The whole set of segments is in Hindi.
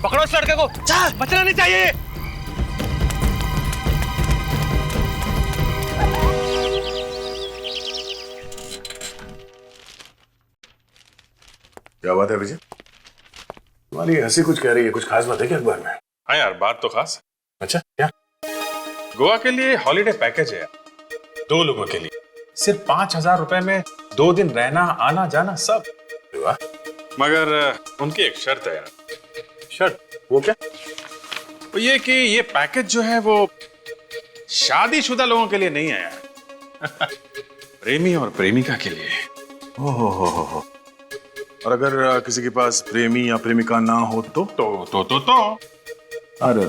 पकड़ो इस लड़के को, बचना नहीं चाहिए। क्या बात है विजय? तुम्हारी हंसी कुछ कह रही है, कुछ खास बात है क्या अखबार में? हाँ यार, बात तो खास। अच्छा क्या? गोवा के लिए हॉलीडे पैकेज है 2 लोगों के लिए, सिर्फ 5,000 रुपए में 2 दिन रहना आना जाना सब। वाह। मगर उनकी एक शर्त है यार। शर्त? वो क्या? वो ये कि ये पैकेज जो है वो शादीशुदा लोगों के लिए नहीं है यार। प्रेमी और प्रेमिका के लिए। हो। और अगर किसी के पास प्रेमी या प्रेमिका ना हो तो? अरे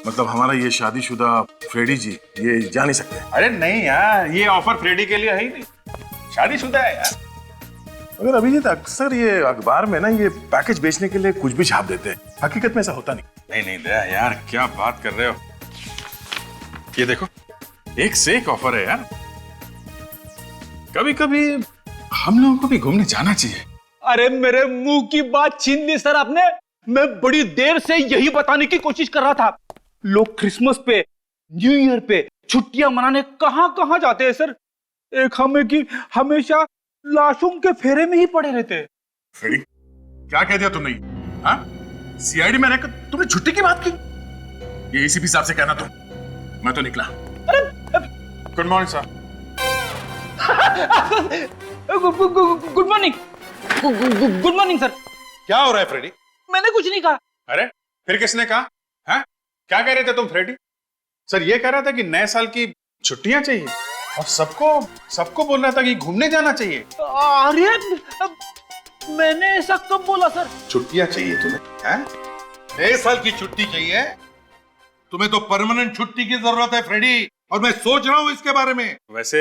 मतलब हमारा ये शादीशुदा फ्रेडी जी ये जा नहीं सकते? अरे नहीं यार, ये ऑफर फ्रेडी के लिए है ही नहीं, शादीशुदा है यार। मगर अभिजीत अक्सर ये अखबार में ना ये पैकेज बेचने के लिए कुछ भी छाप देते हैं, हकीकत में ऐसा होता नहीं। नहीं दया यार, क्या बात कर रहे हो। ये देखो, एक से एक ऑफर है यार। कभी कभी हम लोगों को भी घूमने जाना चाहिए। अरे मेरे मुंह की बात छीन ली सर आपने। मैं बड़ी देर से यही बताने की कोशिश कर रहा था। लोग क्रिसमस पे, न्यू ईयर पे छुट्टियां मनाने कहां कहां जाते हैं सर। एक हमें की हमेशा लाशों के फेरे में ही पड़े रहते हैं। फ्रेडी, क्या कह दिया तुमने? हाँ? सीआईडी में रहकर तुमने छुट्टी की बात की? ये एसीपी साहब से कहना तुम। मैं तो निकला। Good morning sir. Good morning. Good morning sir. क्या हो रहा है फ्रेडी? मैंने कुछ नहीं कहा। अरे फिर किसने कहा? हैं? क्या कह रहे थे तुम फ्रेडी? सर ये कह रहा था कि नए साल की छुट्टियां चाहिए और सबको बोल रहा था कि घूमने जाना चाहिए। अरे मैंने ऐसा कब बोला सर? छुट्टियां चाहिए तुम्हें? हैं? नए साल की छुट्टी चाहिए? तुम्हें तो परमानेंट छुट्टी की जरूरत है फ्रेडी, और मैं सोच रहा हूं इसके बारे में। वैसे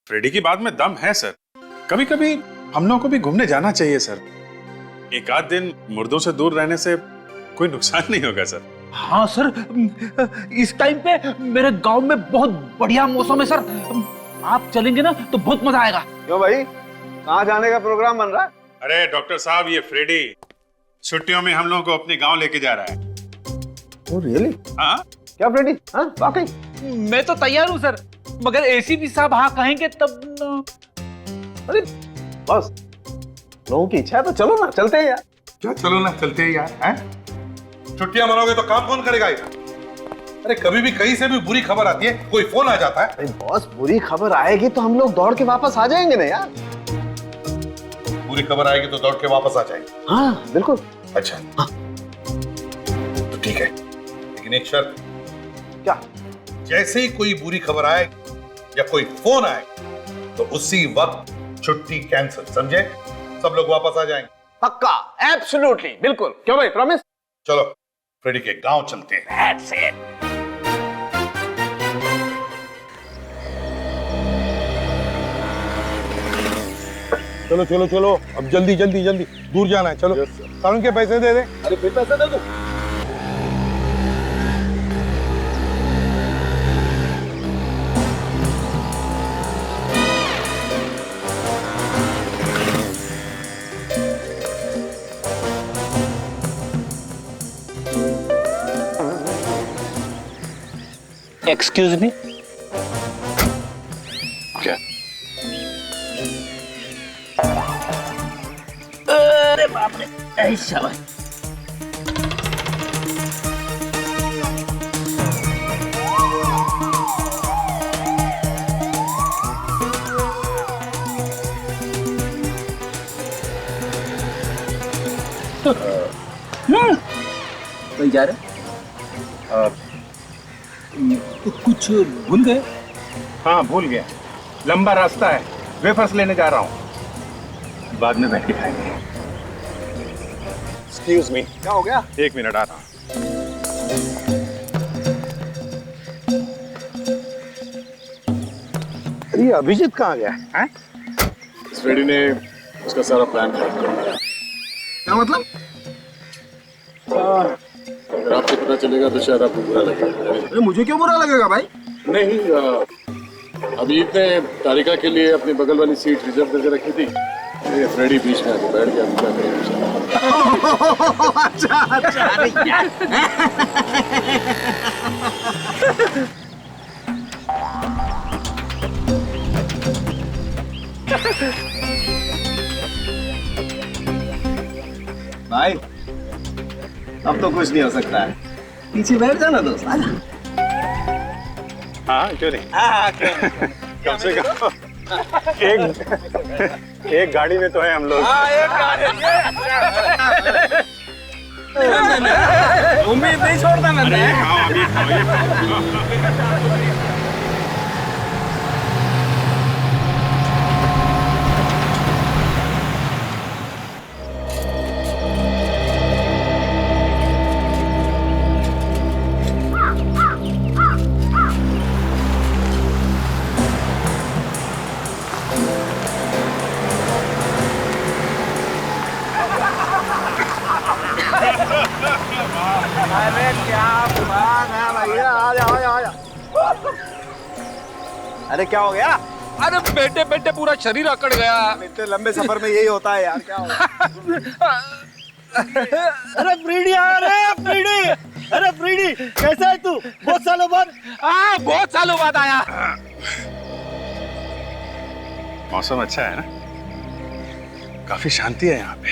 फ्रेडी की बात में दम है सर। कभी कभी हम लोगों को भी घूमने जाना चाहिए सर। एक आध दिन मुर्दों से दूर रहने से कोई नुकसान नहीं होगा सर। हाँ सर, इस टाइम पे मेरे गांव में बहुत बढ़िया मौसम है सर। आप चलेंगे ना तो बहुत मजा आएगा। क्यों भाई, कहाँ जाने का प्रोग्राम बन रहा है? अरे डॉक्टर साहब, ये फ्रेडी छुट्टियों में हम लोगों को अपने गांव लेके जा रहा है। Oh really? हाँ? क्या फ्रेडी? हाँ वाकई? मैं तो तैयार हूँ सर, मगर एसीपी साहब हाँ कहेंगे तब न... अरे बस, लोगों की इच्छा है तो चलो ना, चलते हैं यार। क्या चलो ना, चलते हैं यार। हैं? छुट्टियां मनाओगे तो काम कौन करेगा यार? अरे कभी भी कहीं से भी बुरी खबर आती है, कोई फोन आ जाता है। अरे बॉस, बुरी खबर आएगी तो हम लोग दौड़ के वापस आ जाएंगे ना यार। बुरी खबर आएगी तो दौड़ के वापस आ जाएंगे? हाँ बिल्कुल। अच्छा हाँ। तो ठीक है, लेकिन एक शर्त। क्या? जैसे ही कोई बुरी खबर आए या कोई फोन आए तो उसी वक्त छुट्टी कैंसिल, समझे? सब लोग वापस आ जाएंगे। पक्का, एब्सोल्युटली, बिल्कुल। क्यों भाई, प्रॉमिस? चलो फ्रेडी के गांव चलते हैं। That's it. चलो चलो चलो, अब जल्दी जल्दी जल्दी दूर जाना है। चलो कानून के पैसे दे दे। अरे फिर पैसे दे दो। Excuse me. क्या? अरे बाप रे, ऐसा बात। कहीं जा रहे? कुछ भूल गए? हाँ भूल गया, लंबा रास्ता है, वेफर्स लेने जा रहा हूँ, बाद में बैठ के खाएंगे। एक्सक्यूज मी, क्या हो गया? 1 मिनट आ रहा हूं। अरे अभिजीत कहाँ गया है? फ्रेडी ने उसका सारा प्लान खराब कर दिया। क्या मतलब? अगर आपको पता चलेगा तो शायद आपको बुरा लगेगा। अरे मुझे क्यों बुरा लगेगा भाई? नहीं, अभी ने तारिका के लिए अपनी बगल वाली सीट रिजर्व करके रखी थी। ये फ्रेडी बीच में आके बैठ गया, अभी क्या करें? अच्छा अच्छा, अरे यार। भाई अब तो कुछ नहीं हो सकता है, पीछे बैठ जाना दोस्त। आजा। हाँ क्यों नहीं, कम से कम एक गाड़ी में तो है हम लोग। उम्मीद नहीं छोड़ता मैं। अरे क्या बात है भैया, आ जाओ आ जाओ। अरे क्या हो गया? अरे बैठे बैठे पूरा शरीर अकड़ गया। इतने लंबे सफर में यही होता है यार, क्या हो गया? अरे फ्रीडी आ रहे हैं, फ्रीडी। अरे फ्रीडी कैसा है तू? बहुत सालों बाद। हाँ बहुत सालों बाद आया। मौसम अच्छा है ना, काफी शांति है यहाँ पे।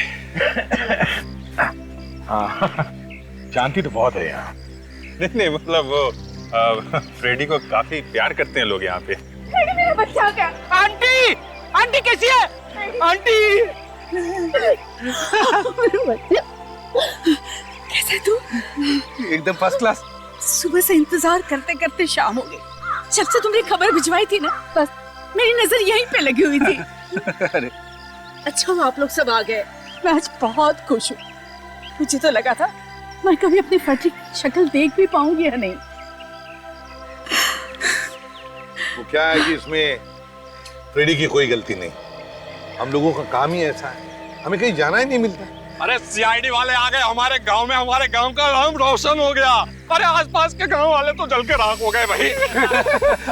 हाँ शांति तो बहुत है यहाँ। नहीं मतलब वो फ्रेडी को काफी प्यार करते हैं लोग यहाँ पे। फ्रेडी मेरा बच्चा क्या? आंटी, आंटी कैसी है? आंटी मेरा बच्चा कैसा है तू? एकदम फर्स्ट क्लास। सुबह से इंतजार करते करते शाम हो गई। जब से तुमने खबर भिजवाई थी ना, बस मेरी नजर यहीं पे लगी हुई थी। अरे अच्छा हुआ आप लोग सब आ गए, मैं आज बहुत खुश हूँ। मुझे तो लगा था मैं कभी अपनी फटी शक्ल देख भी पाऊंगी या नहीं। वो क्या है कि इसमें फ्रेडी की कोई गलती नहीं, हम लोगों का काम ही ऐसा है, हमें कहीं जाना ही नहीं मिलता। अरे सीआईडी वाले आ गए हमारे गांव में, हमारे गांव का नाम रोशन हो गया। अरे आसपास के गांव वाले तो जल के राख हो गए भाई।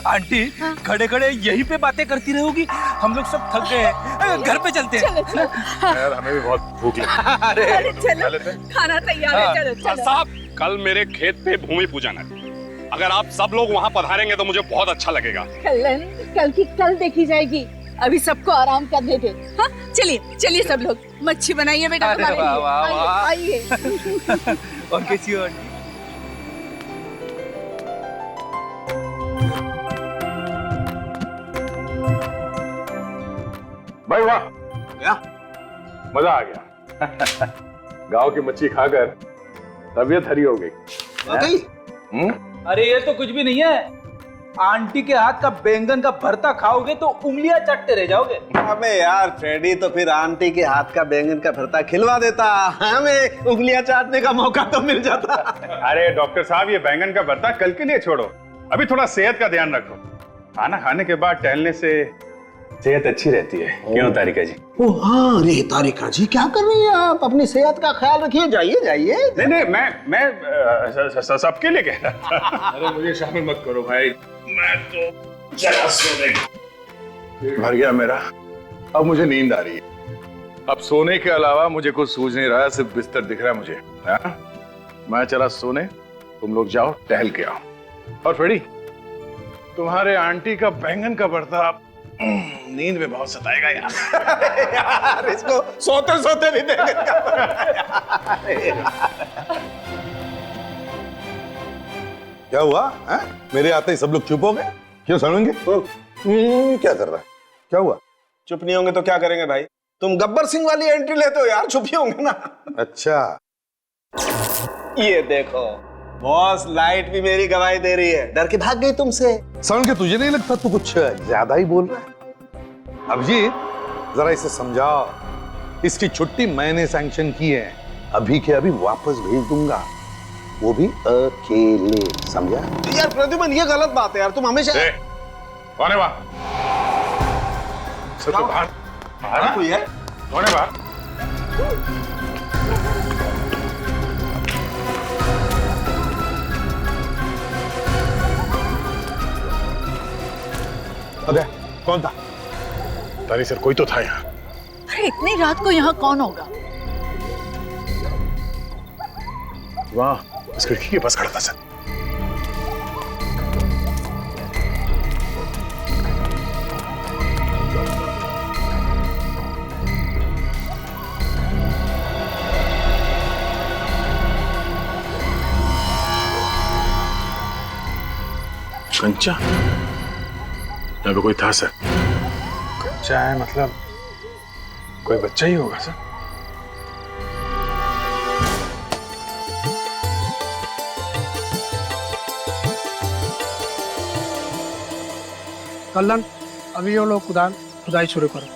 आंटी खड़े खड़े यहीं पे बातें करती रहोगी, हम लोग सब थक गए हैं, घर पे चलते हैं। चलो यार हमें भी बहुत भूख लगी। अरे चलो खाना तैयार है, चलो चलो। साहब कल मेरे खेत पे भूमि पूजन है, अगर आप सब लोग वहाँ पधारेंगे तो मुझे बहुत अच्छा लगेगा। कल कल की कल देखी जाएगी, अभी सबको आराम करने दे। हाँ चलिए चलिए सब लोग, मच्छी बनाइए बेटा अरे हमारे वाह, लिए। वाह, वाह। आइए और कैसी हो आंटी? भाई वाह, क्या? मजा आ गया। गांव की मच्छी खाकर तबीयत हरी हो गई। वाकई? अरे ये तो कुछ भी नहीं है, आंटी के हाथ का बैंगन का भरता खाओगे तो उंगलियां चटते रह जाओगे। अबे यार फ्रेडी तो फिर आंटी के हाथ का बैंगन का भरता खिलवा देता, हमें उंगलियां चाटने का मौका तो मिल जाता। अरे डॉक्टर साहब, ये बैंगन का भरता कल के लिए छोड़ो, अभी थोड़ा सेहत का ध्यान रखो। खाना खाने के बाद टहलने से सेहत अच्छी रहती है। क्यों तारिका जी? ओ हाँ, अरे तारिका जी क्या कर रही हैं आप? अपनी सेहत का ख्याल रखिए, जाइए जाइए। नहीं नहीं, मैं सबके लिए कह रहा था। अरे मुझे शामिल मत करो भाई, मैं तो जरा सोने भर गया मेरा, अब मुझे नींद आ रही है। अब सोने के अलावा मुझे कुछ सूझ नहीं रहा है, सिर्फ बिस्तर दिख रहा है मुझे। मैं चला सोने, तुम लोग जाओ टहल के आओ। और फ्रेडी, तुम्हारे आंटी का बैंगन का भरता नींद में बहुत सताएगा यार। यार इसको सोते सोते भी देगा। क्या हुआ है? मेरे आते ही सब लोग चुप हो गए, क्यों सुनेंगे? क्या कर रहा है? क्या हुआ? चुप नहीं होंगे तो क्या करेंगे भाई? तुम गब्बर सिंह वाली एंट्री लेते हो यार, चुप ही होंगे ना। अच्छा, ये देखो बॉस, लाइट भी मेरी गवाही दे रही है, डर के भाग गई तुमसे। समझ के तुझे नहीं लगता तू कुछ ज्यादा ही बोल रहा है? अभिजीत, जरा इसे समझाओ, इसकी छुट्टी मैंने सैंक्शन की है, अभी के अभी वापस भेज दूंगा, वो भी अकेले, समझा? यार प्रद्युमन, ये गलत बात है यार, तुम हमेशा। कौन है वहां? सब तो बाहर बाहर कोई है? कौन है बाहर? अबे कौन था? तारी सर कोई तो था यहाँ। अरे इतनी रात को यहाँ कौन होगा? वहाँ इस खिड़की के पास खड़ा था सर। कंचा, यहाँ पे कोई था सर। कंचा है मतलब कोई बच्चा ही होगा सर। कल्लन, अभी ये लोग खुदाई शुरू करो।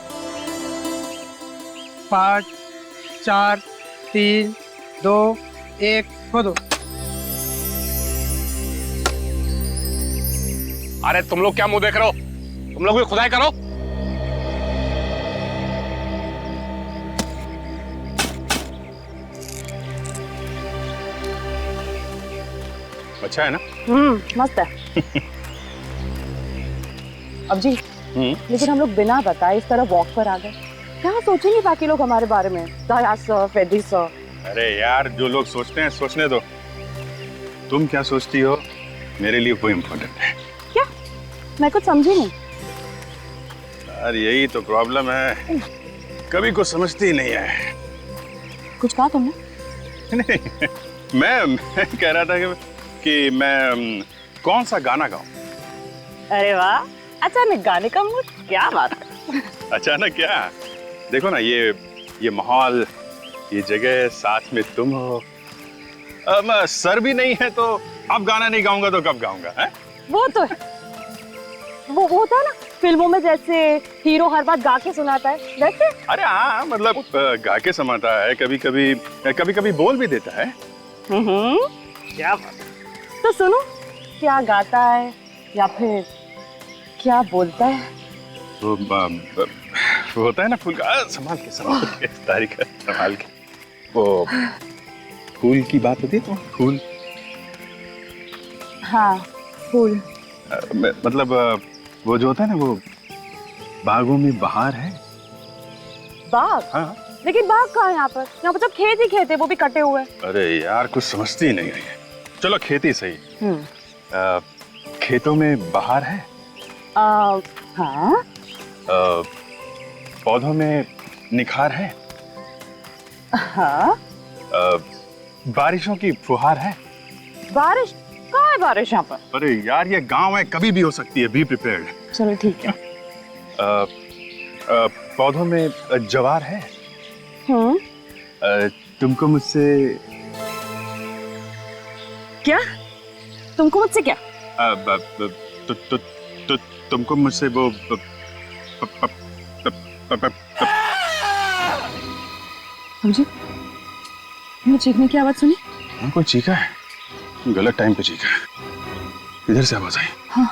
5 4 3 2 1 खोदो। अरे तुम लोग क्या मुंह देख रहे हो? तुम लोग भी खुदाई करो। अच्छा है ना? मस्त है। अब जी, लेकिन हम लोग बिना बताए इस तरह वॉक पर आ गए। क्या सोचेंगे बाकी लोग हमारे बारे में? दया सर, फेडी सर। अरे यार, जो लोग सोचते हैं सोचने दो। तुम क्या सोचती हो मेरे लिए वो इम्पोर्टेंट है। क्या? मैं कुछ समझी नहीं। यार यही तो प्रॉब्लम है, कभी कुछ समझती ही नहीं है। कुछ कहा तुमने? नहीं, मैं कह रहा था कि मैं कौन सा गाना गाऊं। अरे वाह, अचानक गाने का मूड, क्या बात है। अचानक क्या? देखो ना, ये माहौल, ये जगह, साथ में तुम हो। अब सर भी नहीं है तो अब गाना नहीं गाऊंगा तो कब गाऊंगा? है? वो तो है, वो होता है ना फिल्मों में, जैसे हीरो हर बात गा के सुनाता है वैसे। अरे हाँ, मतलब गा के समाता है, कभी कभी बोल भी देता है। क्या बात है। तो सुनो, क्या गाता है या फिर क्या बोलता है? वो होता है ना फूल का, संभाल के तारीख संभाल के। वो फूल की बात होती है तो फूल। हाँ, फूल। मतलब वो जो होता है ना, वो बागों में बहार है। बाग? हाँ। लेकिन बाग कहाँ है यहाँ पर? यहाँ पर तो खेत ही खेत है, वो भी कटे हुए। अरे यार, कुछ समझती ही नहीं है। चलो खेती सही। खेतों में बहार है। हाँ। पौधों में निखार है। हाँ। बारिशों की फुहार है। बारिश? कहाँ है बारिश यहाँ पर? अरे यार, ये गांव है, कभी भी हो सकती है। Be prepared. चलो ठीक है। पौधों में जवार है। तुमको मुझसे क्या? तुमको मुझसे क्या? तुमको मुझसे वो जी, मैं चीखने की आवाज सुनी? कोई चीखा है? गलत टाइम पे चीखा है। इधर से आवाज आई। हाँ।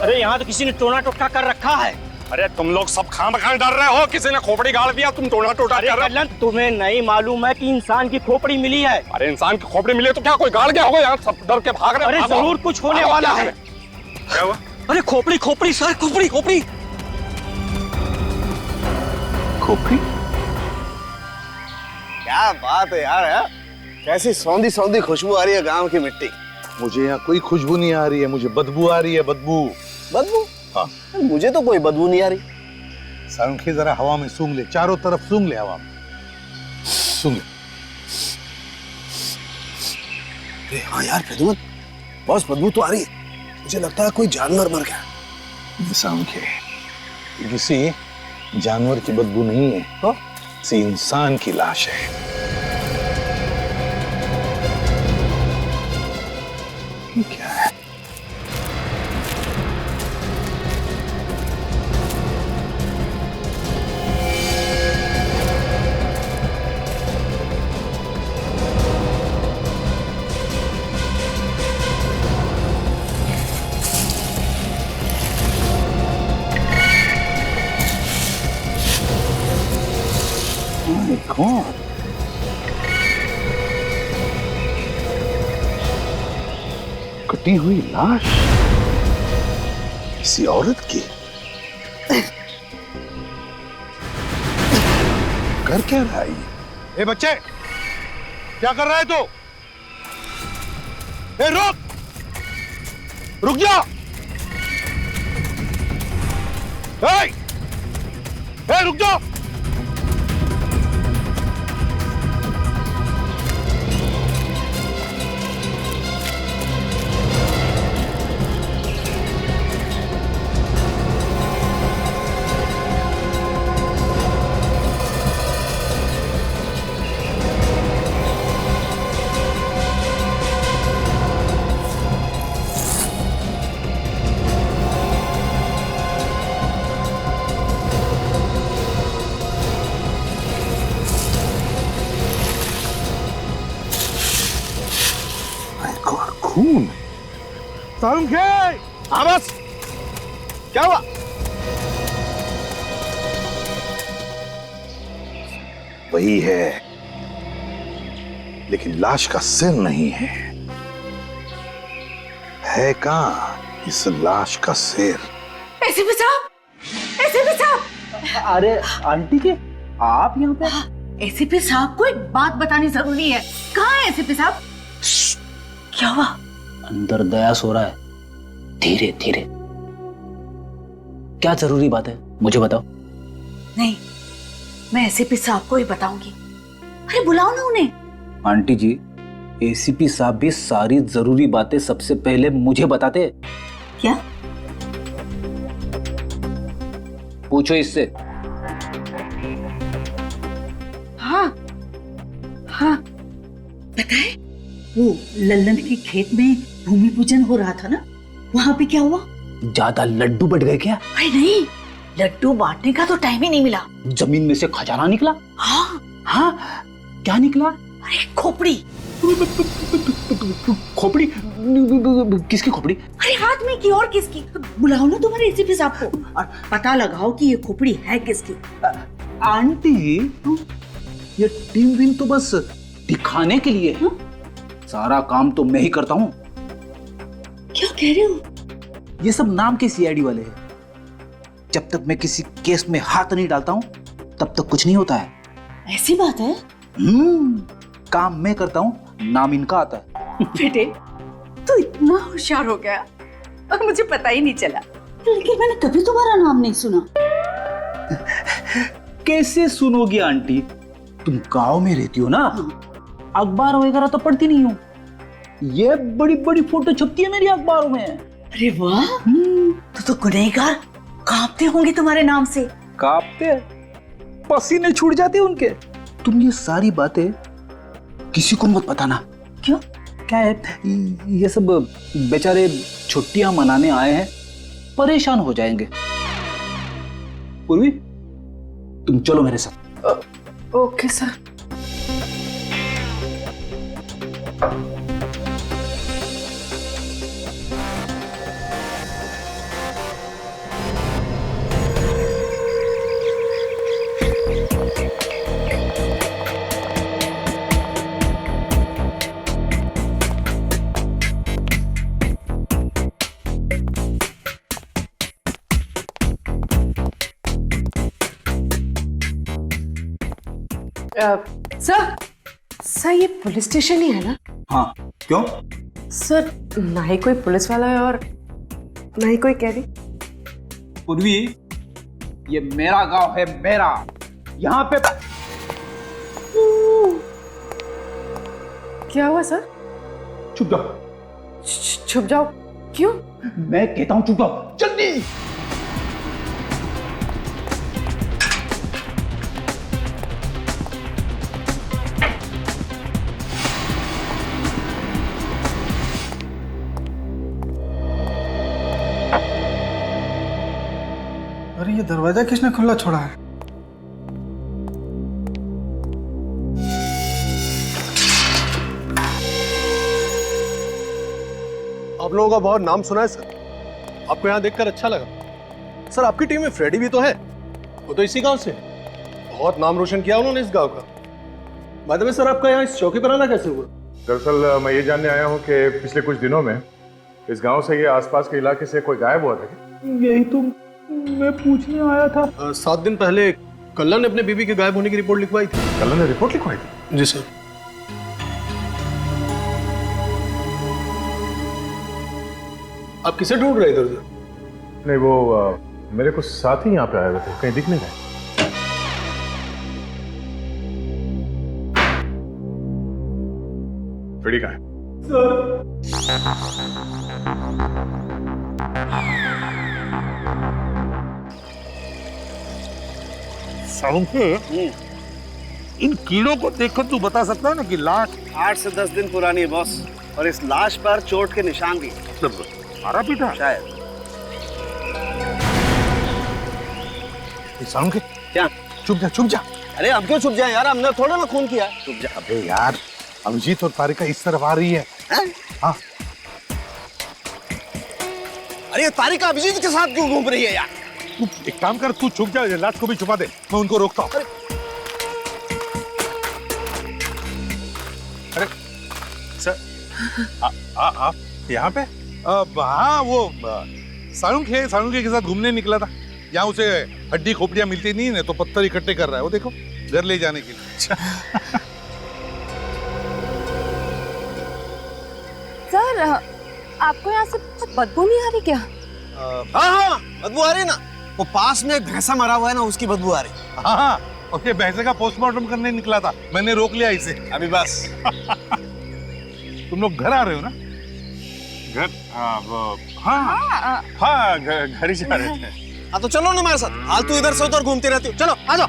अरे यहाँ तो किसी ने टोना टोटका कर रखा है। अरे तुम लोग सब खाम डर रहे हो, किसी ने खोपड़ी गाड़ दिया, तुम टोना टोटा कर रहे हो। तुम्हें नहीं मालूम है कि इंसान की खोपड़ी मिली है? अरे इंसान की खोपड़ी मिली तो क्या कोई गाड़ गया होगा? यहाँ सब डर के भाग रहे। अरे जरूर कुछ होने वाला है। क्या हुआ? अरे खोपड़ी खोपड़ी सर, खोपड़ी खोपड़ी खोपड़ी। क्या बात है यार, है? कैसी सौंधी सौंधी खुशबू आ रही है गांव की मिट्टी। मुझे यहाँ कोई खुशबू नहीं आ रही है, मुझे बदबू आ रही है। बदबू? बदबू? हाँ। मुझे तो कोई बदबू नहीं आ रही। संखे जरा हवा में सूंघ ले, चारों तरफ सूंघ ले, हवा में सूंघ ले। अरे हाँ यार प्रद्युमन, बहुत बदबू तो आ रही है। मुझे लगता है कोई जानवर मर गया। संखे, किसी जानवर की बदबू नहीं है, किसी इंसान की लाश है। ये क्या है? कौन? कुछ कटी हुई लाश किसी औरत की। कर क्या रहा है ये? ए बच्चे, क्या कर रहा है तू? ए रुक, रुक जा। ए रुक जा। खून। सारुण के, हाँ बस, क्या हुआ? वही है, लेकिन लाश का सिर नहीं है। है कहां इस लाश का सिर? एसीपी साहब, एसीपी साहब। अरे आंटी जी, आप यहाँ पे? एसीपी साहब को एक बात बतानी जरूरी है। कहाँ है एसीपी साहब? क्या हुआ? अंदर दया सो रहा है। धीरे धीरे। क्या जरूरी बात है, मुझे बताओ। नहीं, मैं एसीपी साहब को ही बताऊंगी। अरे बुलाओ ना उन्हें। आंटी जी, एसीपी साहब भी सारी जरूरी बातें सबसे पहले मुझे बताते। क्या? पूछो इससे। हाँ हाँ, पता है वो लल्लन के खेत में भूमि पूजन हो रहा था ना, वहां पे क्या हुआ? ज्यादा लड्डू बढ़ गए क्या? अरे नहीं, लड्डू बांटने का तो टाइम ही नहीं मिला। जमीन में से खजाना निकला? हाँ हाँ, क्या निकला? अरे खोपड़ी। खोपड़ी? किसकी खोपड़ी? अरे आदमी की और किसकी? बुलाओ ना तुम्हारे एसीपी साहब को और पता लगाओ कि ये खोपड़ी है किसकी। आंटी, ये टीम विन तो बस दिखाने के लिए है। सारा काम तो मैं ही करता हूँ। क्या कह रहे हो? ये सब नाम के सीआईडी वाले हैं। जब तक मैं किसी केस में हाथ नहीं डालता हूँ तब तक कुछ नहीं होता है। ऐसी बात है? काम मैं करता हूँ, नाम इनका आता है। बेटे, तू इतना होशियार हो गया और मुझे पता ही नहीं चला। लेकिन मैंने कभी तुम्हारा नाम नहीं सुना। कैसे सुनोगी आंटी? तुम गांव में रहती हो ना, अखबार वगैरह तो पढ़ती नहीं हो। ये बड़ी बड़ी फोटो छपती है मेरी अखबारों में। अरे वाह, तो गुनहगार कांपते होंगे तुम्हारे नाम से। कांपते? पसीने छूट जाते हैं उनके। तुम ये सारी बातें किसी को मत बताना। क्यों? क्या है, ये सब बेचारे छुट्टियां मनाने आए हैं, परेशान हो जाएंगे। पूर्वी, तुम चलो मेरे साथ। Okay sir. सर ये पुलिस स्टेशन ही है ना? हाँ, क्यों? सर ना ही कोई पुलिस वाला है और ना ही कोई कैदी। पूर्वी, ये मेरा गांव है, मेरा। यहाँ पे क्या हुआ सर? चुप जाओ। छुप जाओ? क्यों? मैं कहता हूँ चुप जाओ, जल्दी। अरे ये दरवाजा किसने खुला छोड़ा है? आप लोगों का बहुत नाम सुना है सर। आपको यहाँ देखकर अच्छा लगा। सर आपकी टीम में फ्रेडी भी तो है, वो तो इसी गांव से है। बहुत नाम रोशन किया उन्होंने इस गांव का। बाय द वे सर, आपका यहाँ इस चौकी पर आना कैसे हुआ? दरअसल मैं ये जानने आया हूँ कि पिछले कुछ दिनों में इस गांव से ये आसपास के इलाके से कोई गायब हुआ था क्या? यही तो मैं पूछने आया था। 7 दिन पहले कल्ला ने अपने बीबी के गायब होने की रिपोर्ट लिखवाई थी। कल्ला ने रिपोर्ट लिखवाई थी? जी सर। आप किसे ढूंढ रहे इधर उधर? नहीं वो मेरे कुछ साथी यहाँ पे आए हुए थे, कहीं दिख नहीं गए। फ्रेडी कहाँ है? इन कीड़ों को देखकर तू बता सकता है ना कि लाश 8 से 10 दिन पुरानी है बॉस, और इस लाश पर चोट के निशान भी मारा पीटा शायद। सालुंखे क्या? चुप जा। अरे अब क्यों चुप जाए यार, हमने थोड़ा ना खून किया। चुप जा। अबे यार, अभिजीत और तारिका इस तरफ आ रही है। हाँ। अरे ये तारिका अभिजीत के साथ क्यों घूम रही है यार? तू एक काम कर, तू छुप जा, लाश को भी छुपा दे, मैं उनको रोकता हूँ। अरे सर आप यहाँ पे? हाँ, वो सालुंखे के साथ घूमने निकला था। यहाँ उसे हड्डी खोपड़ियां मिलती नहीं है तो पत्थर इकट्ठे कर रहा है, वो देखो, घर ले जाने के लिए। सर आपको यहाँ से बदबू नहीं आ रही क्या? हाँ बदबू आ रही है ना, वो पास में एक भैंसा मरा हुआ है ना, उसकी बदबू आ रही। हाँ, और ये भैंसे का पोस्टमार्टम करने निकला था, मैंने रोक लिया इसे। अभी बस। तुम लोग घर आ रहे हो ना? घर? हाँ घर ही जा रहे थे। हाँ तो चलो ना हमारे साथ, हाल तू इधर से उधर घूमती रहती हो, चलो आ जाओ।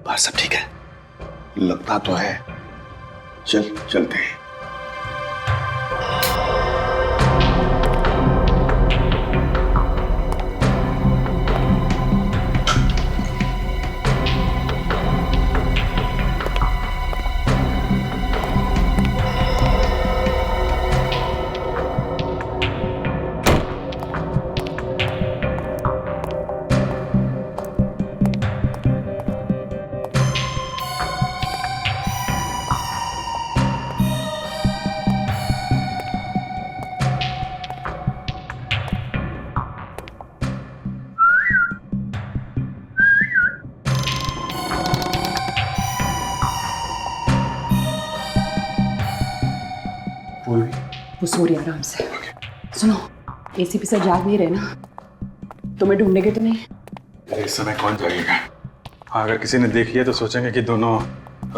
बाहर सब ठीक है? लगता तो है। चलते हैं। वो सो रही आराम से। सुनो, एसीपी सर जाग नहीं रहे ना, तुम्हें ढूंढेंगे तो नहीं? अरे इस समय कौन जागेगा? हाँ, अगर किसी ने देख लिया तो सोचेंगे कि दोनों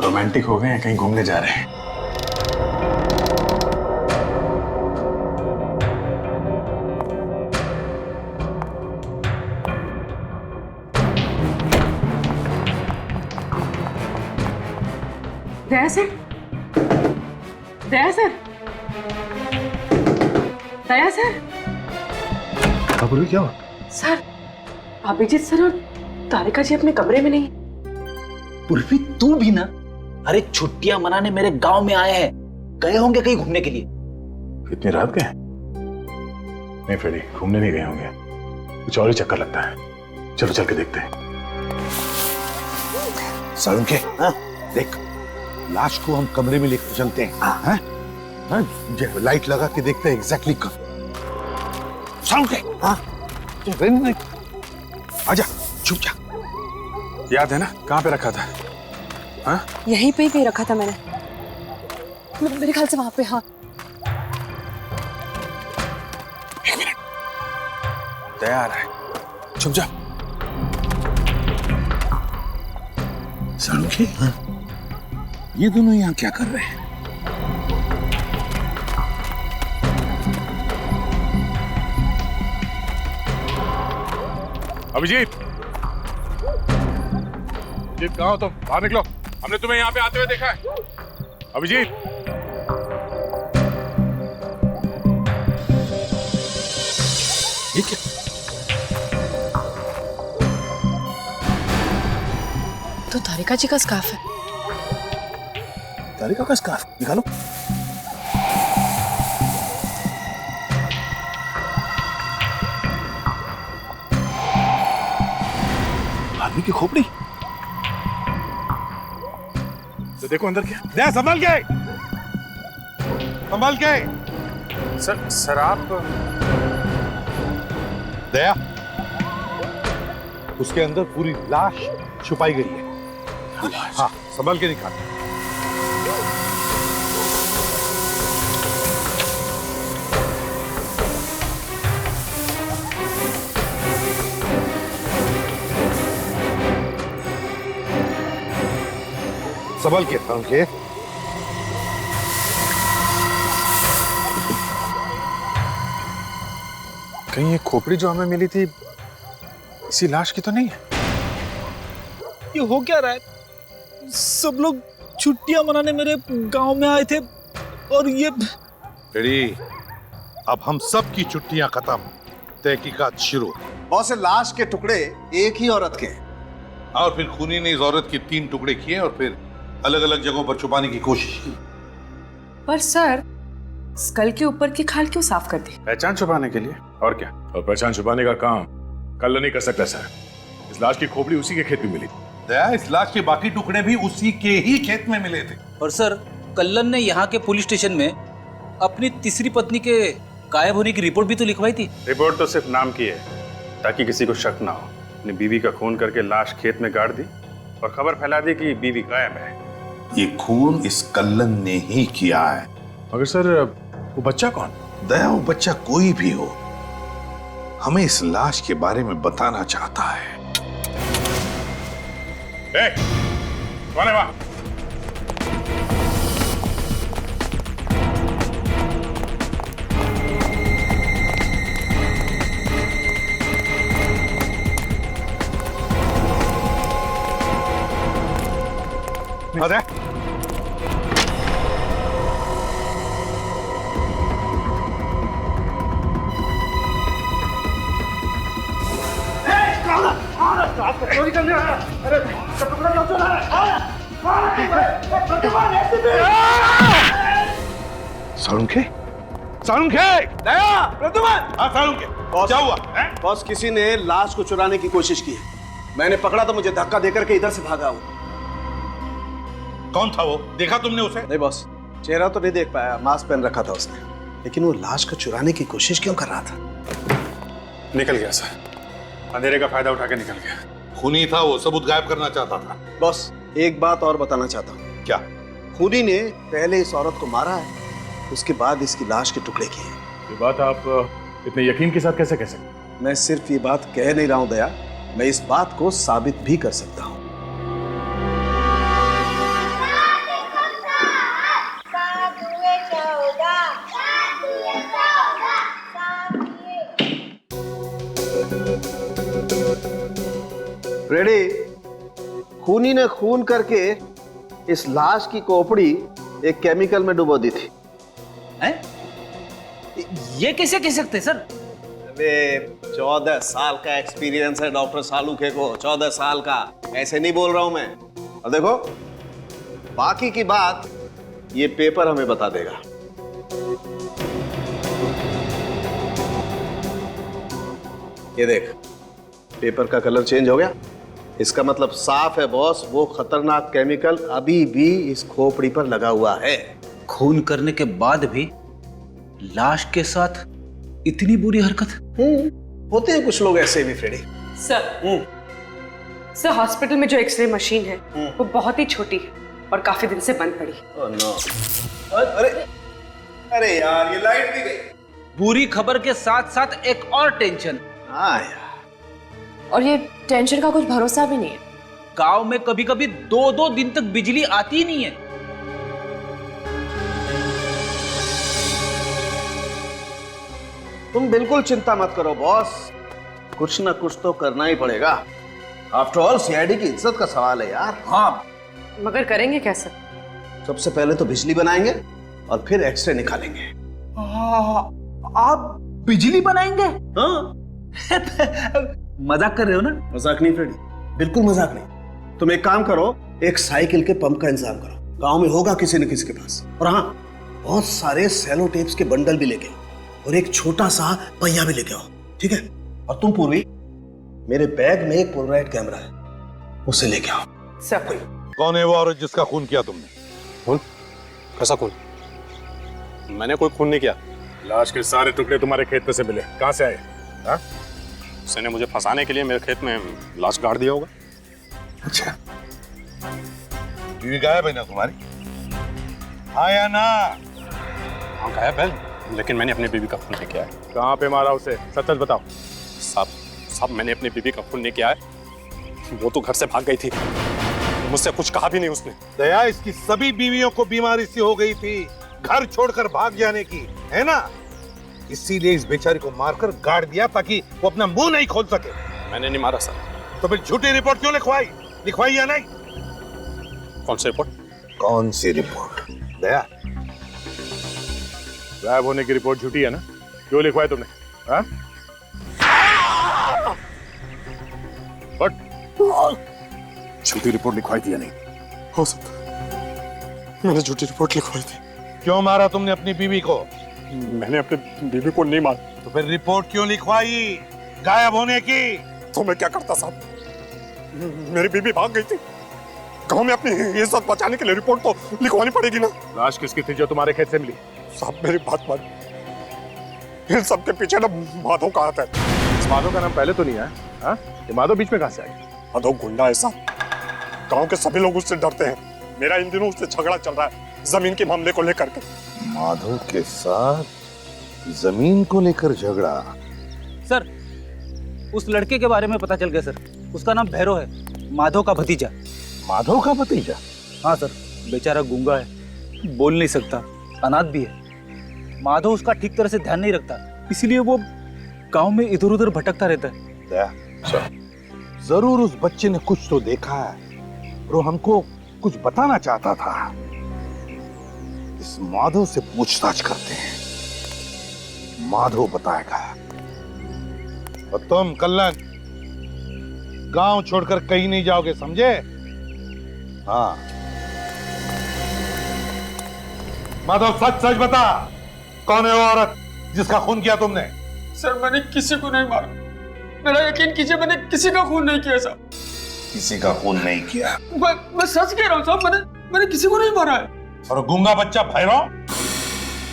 रोमांटिक हो गए हैं, कहीं घूमने जा रहे हैं। दया सर, दया सर, दया सर। बोलो क्या हुआ? सर, अभिजीत सर और तारिका जी अपने कमरे में नहीं। उर्फी तू भी ना, अरे छुट्टियां मनाने मेरे गांव में आए हैं, गए होंगे कहीं घूमने के लिए। इतनी रात गए? नहीं फ्रेडी, घूमने नहीं गए होंगे, कुछ और ही चक्कर लगता है। चलो चल के देखते हैं। सालुंखे, देख, लाश को हम कमरे में लेकर चलते हैं। हाँ? लाइट लगा के देखते हैं एग्जैक्टली कब। सालुंखे, आजा, छुप जा। याद है ना कहाँ पे रखा था? हाँ? यहीं पे ही रखा था मैंने, मेरे ख्याल से वहां पे। हाँ, एक मिनट, दया आ रहा है, छुप जा। सालुंखे, ये दोनों यहाँ क्या कर रहे हैं? अभिजीत, कहाँ हो तुम? बाहर निकलो, हमने तुम्हें यहाँ पे आते हुए देखा है। अभिजीत, ये क्या? तो तारिका जी का स्कार्फ है। तारिका का स्कार्फ निकालो। आदमी की खोपड़ी। तो देखो अंदर क्या। दया संभल के, संभल के। सर आप दया, उसके अंदर पूरी लाश छुपाई गई है। हाँ, संभल के निकाल। संभल के, संभल के। कहीं ये खोपड़ी जो हमें मिली थी इसी लाश की तो नहीं है? ये हो क्या रहा है? सब लोग छुट्टियां मनाने मेरे गांव में आए थे और ये रेडी, अब हम सब की छुट्टियां खत्म, तहकीकात शुरू। बहुत से लाश के टुकड़े एक ही औरत के हैं। और फिर खूनी ने इस औरत के 3 टुकड़े किए और फिर अलग अलग जगहों पर छुपाने की कोशिश की। पर सर, स्कल के ऊपर की खाल क्यों साफ कर दी? पहचान छुपाने के लिए, और क्या? और पहचान छुपाने का काम कल नहीं कर सकता सर। इस लाश की खोपड़ी उसी के खेत में मिली। दया, इस लाश के बाकी टुकड़े भी उसी के ही खेत में मिले थे। और सर, कल्लन ने यहाँ के पुलिस स्टेशन में अपनी तीसरी पत्नी के गायब होने की रिपोर्ट भी तो लिखवाई थी। रिपोर्ट तो सिर्फ नाम की है, ताकि किसी को शक ना हो। अपनी बीवी का खून करके लाश खेत में गाड़ दी और खबर फैला दी कि बीवी गायब है। ये खून इस कल्लन ने ही किया है। मगर सर, वो बच्चा कौन? दया, वो बच्चा कोई भी हो, हमें इस लाश के बारे में बताना चाहता है। कौन है वहां? अरे सालुंखे, सालुंखे, दया, प्रद्युमन! हाँ सालुंखे, क्या हुआ? बॉस, किसी ने लाश को चुराने की कोशिश की है। मैंने पकड़ा तो मुझे धक्का देकर के इधर से भागा वो। कौन था वो? देखा तुमने उसे? नहीं बॉस, चेहरा तो नहीं देख पाया, मास्क पहन रखा था उसने। लेकिन वो लाश को चुराने की कोशिश क्यों कर रहा था? निकल गया सर, अंधेरे का फायदा उठा के निकल गया। खूनी था वो, सबूत गायब करना चाहता था। बॉस, एक बात और बताना चाहता हूँ। क्या? खूनी ने पहले इस औरत को मारा है, उसके बाद इसकी लाश के टुकड़े किए। ये बात आप इतने यकीन के साथ कैसे कह सकते? मैं सिर्फ ये बात कह नहीं रहा हूं दया, मैं इस बात को साबित भी कर सकता हूं। रेडी, खूनी ने खून करके इस लाश की खोपड़ी एक केमिकल में डुबो दी थी। हैं? ये कैसे कह सकते सर? अबे 14 साल का एक्सपीरियंस है डॉक्टर सालुखे को, 14 साल का। ऐसे नहीं बोल रहा हूं मैं। और देखो, बाकी की बात ये पेपर हमें बता देगा। ये देख, पेपर का कलर चेंज हो गया। इसका मतलब साफ है बॉस, वो खतरनाक केमिकल अभी भी इस खोपड़ी पर लगा हुआ है। खून करने के बाद भी लाश के साथ इतनी बुरी हरकत? होते हैं कुछ लोग ऐसे भी फ्रेडी। सर, हॉस्पिटल में जो एक्सरे मशीन है वो बहुत ही छोटी है और काफी दिन से बंद पड़ी। Oh no. अरे यार, ये लाइट भी गई। बुरी खबर के साथ साथ एक और टेंशन। हाँ यार, और ये टेंशन का कुछ भरोसा भी नहीं है। गांव में कभी कभी 2-2 दिन तक बिजली आती ही नहीं है। तुम बिल्कुल चिंता मत करो बॉस, कुछ ना कुछ तो करना ही पड़ेगा। आफ्टर ऑल सीआईडी की इज्जत का सवाल है यार। हाँ, मगर करेंगे कैसे? सबसे पहले तो बिजली बनाएंगे और फिर एक्सरे निकालेंगे। आप बिजली बनाएंगे? हाँ। मजाक कर रहे हो ना? मजाक नहीं फ्रेडी, बिल्कुल मजाक नहीं। तुम एक काम करो, एक साइकिल के पंप का इंतजाम करो, गांव में होगा किसी न किसी के पास। और हाँ, बहुत सारे सेलो टेप्स के बंडल भी लेके आओ और एक छोटा सा पहिया भी लेके आओ, ठीक है? और तुम पूर्वी, मेरे बैग में एक पोलराइड कैमरा है, उसे लेके आओ। सब कोई। कौन है वो औरत जिसका खून किया तुमने? खून? कैसा खून? मैंने कोई खून नहीं किया। लाश के सारे टुकड़े तुम्हारे खेत में से मिले, कहां से आए? हाँ? उसने मुझे फंसाने के लिए मेरे खेत में लाश गाड़ दिया होगा। अच्छा, बीवी गायब है ना तुम्हारी? हाँ या ना? हाँ गायब है, लेकिन मैंने अपनी बीवी का खून नहीं किया है। कहां पे मारा उसे, सच सच बताओ। साहब मैंने अपनी बीवी का खून नहीं किया है। वो तो घर से भाग गई थी, मुझसे कुछ कहा भी नहीं उसने। दया, इसकी सभी बीवियों को बीमारी सी हो गई थी घर छोड़कर भाग जाने की, है ना? इसीलिए इस बेचारी को मारकर गाड़ दिया ताकि वो अपना मुंह नहीं खोल सके। मैंने नहीं मारा सर। तो फिर झूठी रिपोर्ट क्यों लिखवाई या नहीं? कौन सी रिपोर्ट? कौन सी रिपोर्ट? दया, गायब होने की रिपोर्ट झूठी है ना? क्यों लिखवाई तुमने? हाँ? झूठी रिपोर्ट लिखवाई थी या नहीं? हो सकता है मैंने झूठी रिपोर्ट लिखवाई थी। क्यों मारा तुमने अपनी बीवी को? मैंने अपनी बीवी को नहीं मारा। तो फिर रिपोर्ट क्यों लिखवाई गायब होने की? तो मैं क्या करता साहब, मेरी बीवी भाग गई थी। गांव में अपनी इज्जत बचाने के लिए रिपोर्ट तो लिखवानी पड़ेगी ना। लाश किसकी थी जो तुम्हारे खेत से मिली? साहब मेरी बात मान, इन सबके पीछे ना माधव का हाथ है। इस माधव का नाम पहले तो नहीं है? हाँ? ये माधव बीच में कहां से आई? माधव गुंडा है साहब, गांव के सभी लोग उससे डरते हैं। मेरा इन दिनों उससे झगड़ा चल रहा है जमीन के मामले को लेकर के। माधव के साथ जमीन को लेकर झगड़ा? सर, उस लड़के के बारे में पता चल गया सर। उसका नाम भैरव है, माधव का भतीजा। माधव का भतीजा? हाँ सर, बेचारा गूंगा है, बोल नहीं सकता, अनाथ भी है। माधव उसका ठीक तरह से ध्यान नहीं रखता, इसीलिए वो गांव में इधर उधर भटकता रहता है। दया, जरूर उस बच्चे ने कुछ तो देखा है और वो हमको कुछ बताना चाहता था। इस माधव से पूछताछ करते हैं, माधव बताएगा। और तुम कल्लन गांव छोड़कर कहीं नहीं जाओगे, समझे? हाँ माधव, सच सच बता, कौन है वो औरत जिसका खून किया तुमने? सर मैंने किसी को नहीं मारा, मेरा यकीन कीजिए, मैंने किसी का खून नहीं किया साहब। किसी का खून नहीं किया? मैं सच कह रहा हूँ साहब, मैंने किसी को नहीं मारा है। और गूंगा बच्चा भैरव,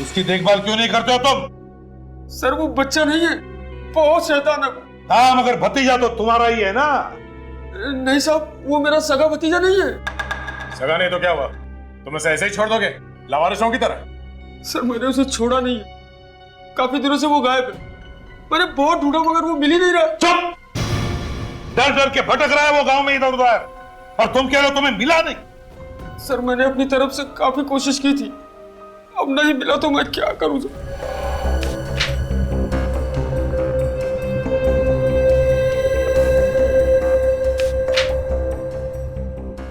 उसकी देखभाल क्यों नहीं करते हो तुम? सर वो बच्चा नहीं है, बहुत शैतान है। हाँ, मगर भतीजा तो तुम्हारा ही है ना? नहीं साहब, वो मेरा सगा भतीजा नहीं है। सगा नहीं तो क्या हुआ? तुम उसे ऐसे ही छोड़ दोगे लावारिसों की तरह? सर मैंने उसे छोड़ा नहीं है, काफी दिनों से वो गायब है। मैंने बहुत ढूंढा मगर वो मिल ही नहीं रहा। चुप! डर डर के भटक रहा है वो गांव में इधर उधर, और तुम कह रहे हो तुम्हें मिला नहीं? सर मैंने अपनी तरफ से काफी कोशिश की थी, अब नहीं मिला तो मैं क्या करूं सर?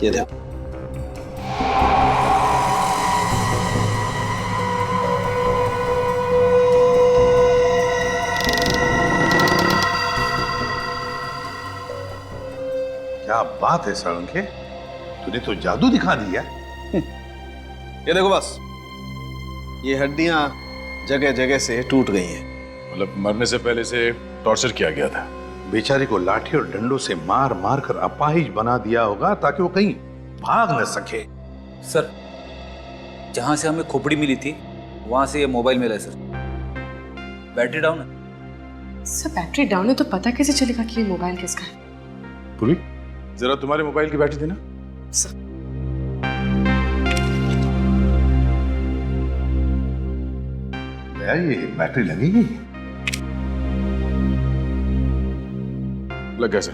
ये देखो, क्या बात है साळुंखे, तूने तो जादू दिखा दिया। ये देखो बस, ये हड्डियां जगह जगह से टूट गई हैं। मतलब मरने से पहले से टॉर्चर किया गया था। बेचारे को लाठी और डंडों से मार मार कर अपाहिज बना दिया होगा ताकि वो कहीं भाग न सके। सर, जहां से हमें खोपड़ी मिली थी वहां से ये मोबाइल मिला है सर। बैटरी डाउन है सर। बैटरी डाउन है तो पता कैसे चलेगा कि ये मोबाइल किसका है? पूरी, जरा तुम्हारे मोबाइल की बैटरी देना। सर ये बैटरी लगेगी? लग गया सर।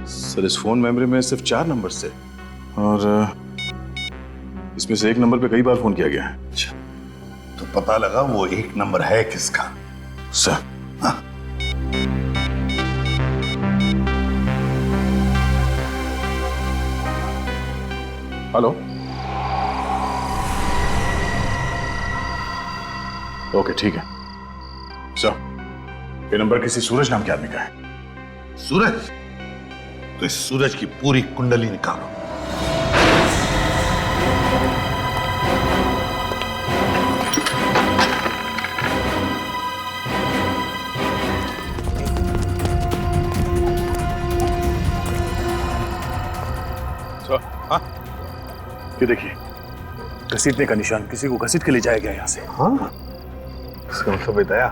सर इस फोन मेमोरी में सिर्फ 4 नंबर से, और इसमें से एक नंबर पे कई बार फोन किया गया है। अच्छा, तो पता लगा वो एक नंबर है किसका? सर हाँ। हेलो। ओके ठीक है सर, ये नंबर किसी सूरज नाम के आदमी का है। सूरज? तो इस सूरज की पूरी कुंडली निकालो। हाँ, ये देखिए घसीटने का निशान, किसी को घसीट के ले जाया गया यहाँ से। हाँ, इसका मतलब है दया,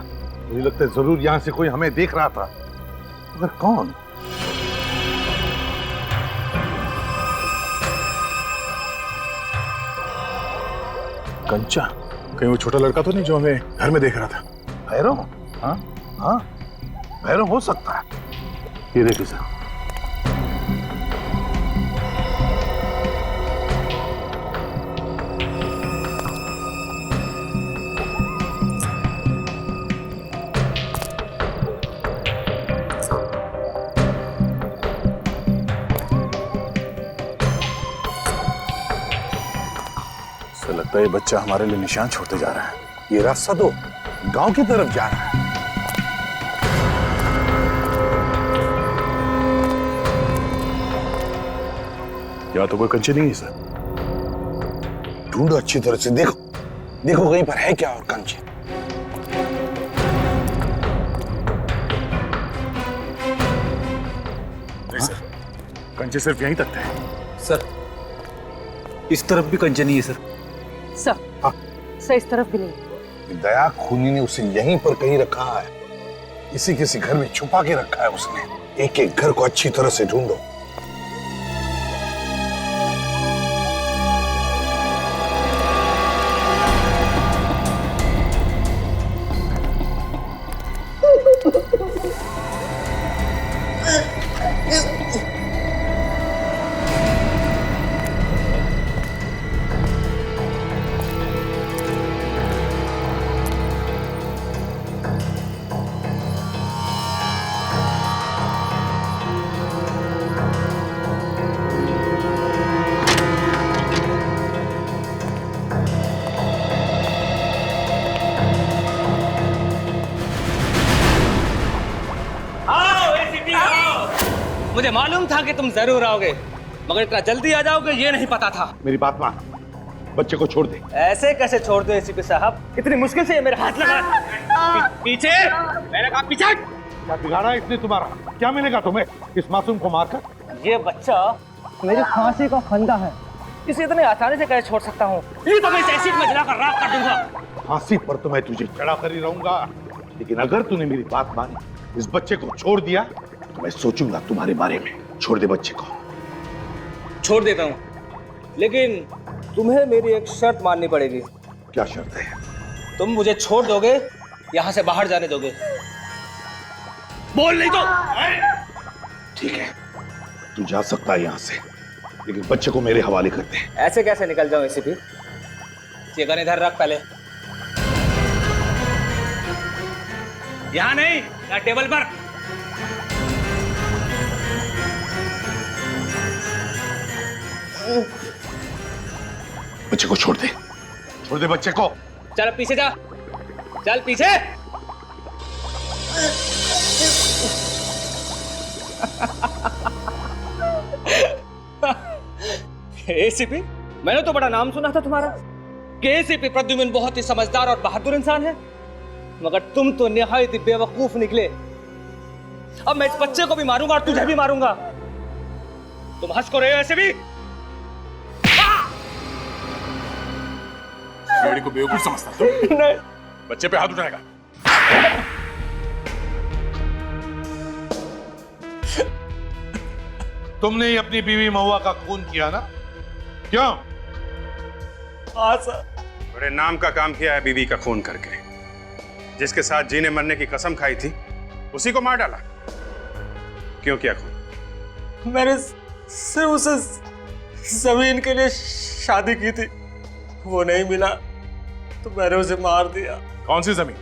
मुझे लगता है जरूर यहां से कोई हमें देख रहा था, मगर कौन? कंचा, कहीं वो छोटा लड़का तो नहीं जो हमें घर में देख रहा था? भैरव? हाँ हाँ, भैरव हो सकता है। ये देखिए सर, ऐसा लगता है ये बच्चा हमारे लिए निशान छोड़ते जा रहा है। ये रास्ता तो गांव की तरफ जा रहा है। यहाँ तो कोई कंचे नहीं है सर। ढूंढो अच्छी तरह से, देखो देखो कहीं पर है क्या और कंचे। नहीं सर, कंचे सिर्फ यहीं तक थे। सर इस तरफ भी कंचे नहीं है सर। सर सर इस तरफ भी नहीं। दया खूनी ने उसे यहीं पर कहीं रखा है, इसी किसी घर में छुपा के रखा है उसने। एक एक घर को अच्छी तरह से ढूंढो। मुझे मालूम था कि तुम जरूर आओगे, मगर इतना जल्दी आ जाओगे ये नहीं पता था। मेरी बात मान, बच्चे को छोड़ दे। ऐसे कैसे छोड़ दो एसीपी साहब? इतनी मुश्किल से ये मेरे हाथ लगा। पीछे मैंने कहा पीछे। क्या बिगाड़ा इसने तुम्हारा? क्या मिलेगा तुम्हें इस मासूम को मारकर? ये बच्चा मेरी फांसी का फंदा है, इसे इतने आसानी से कैसे छोड़ सकता हूँ? ये तो मैं इस एसिड में जलाकर राख कर दूंगा। फांसी पर तो मैं तुझे चढ़ा कर ही रहूंगा, लेकिन अगर तूने मेरी बात मानी, इस बच्चे को छोड़ दिया, तो मैं सोचूंगा तुम्हारे बारे में। छोड़ दे बच्चे को। छोड़ देता हूँ, लेकिन तुम्हें मेरी एक शर्त माननी पड़ेगी। क्या शर्त है? तुम मुझे छोड़ दोगे, यहाँ से बाहर जाने दोगे? बोल नहीं तो। ठीक है, तू जा सकता है यहाँ से, लेकिन बच्चे को मेरे हवाले कर दे। ऐसे कैसे निकल जाऊं एसीपी? ये गन इधर रख पहले। यहाँ नहीं, यहाँ टेबल पर। बच्चे को छोड़ दे, छोड़ दे बच्चे को। चल पीछे जा, चल पीछे। एसीपी, मैंने तो बड़ा नाम सुना था तुम्हारा कि एसीपी प्रद्युम्न बहुत ही समझदार और बहादुर इंसान है, मगर तुम तो निहायत ही बेवकूफ निकले। अब मैं इस बच्चे को भी मारूंगा और तुझे भी मारूंगा। तुम हंस को रहे हो ऐसे भी? लड़की को बेवकूफ समझता तुम? नहीं। बच्चे पे हाथ उठाएगा? तुमने ही अपनी बीवी महुआ का खून किया ना? क्यों? हाँ सर। बड़े नाम का काम किया है बीवी का खून करके। जिसके साथ जीने मरने की कसम खाई थी उसी को मार डाला। क्यों किया खून? मैंने सिर्फ उसे जमीन के लिए शादी की थी, वो नहीं मिला तो मैंने उसे मार दिया। कौन सी जमीन?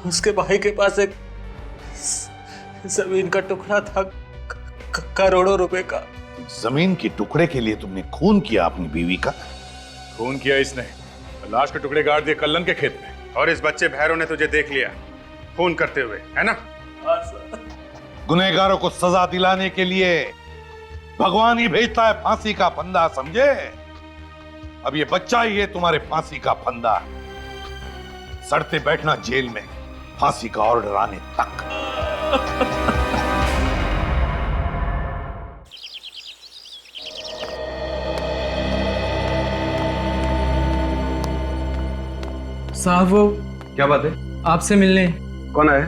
उसके भाई के पास एक जमीन का टुकड़ा था, करोड़ों रुपए का। जमीन के टुकड़े के लिए तुमने खून किया अपनी बीवी का? खून किया इसने, लाश के टुकड़े गाड़ दिए कल्लन के खेत में। और इस बच्चे भैरव ने तुझे देख लिया खून करते हुए, है ना? गुनहगारों को सजा दिलाने के लिए भगवान ही भेजता है फांसी का फंदा, समझे? अब ये बच्चा ही है तुम्हारे फांसी का फंदा। सड़ते बैठना जेल में फांसी का ऑर्डर आने तक। साहब वो क्या बात है? आपसे मिलने। कौन है?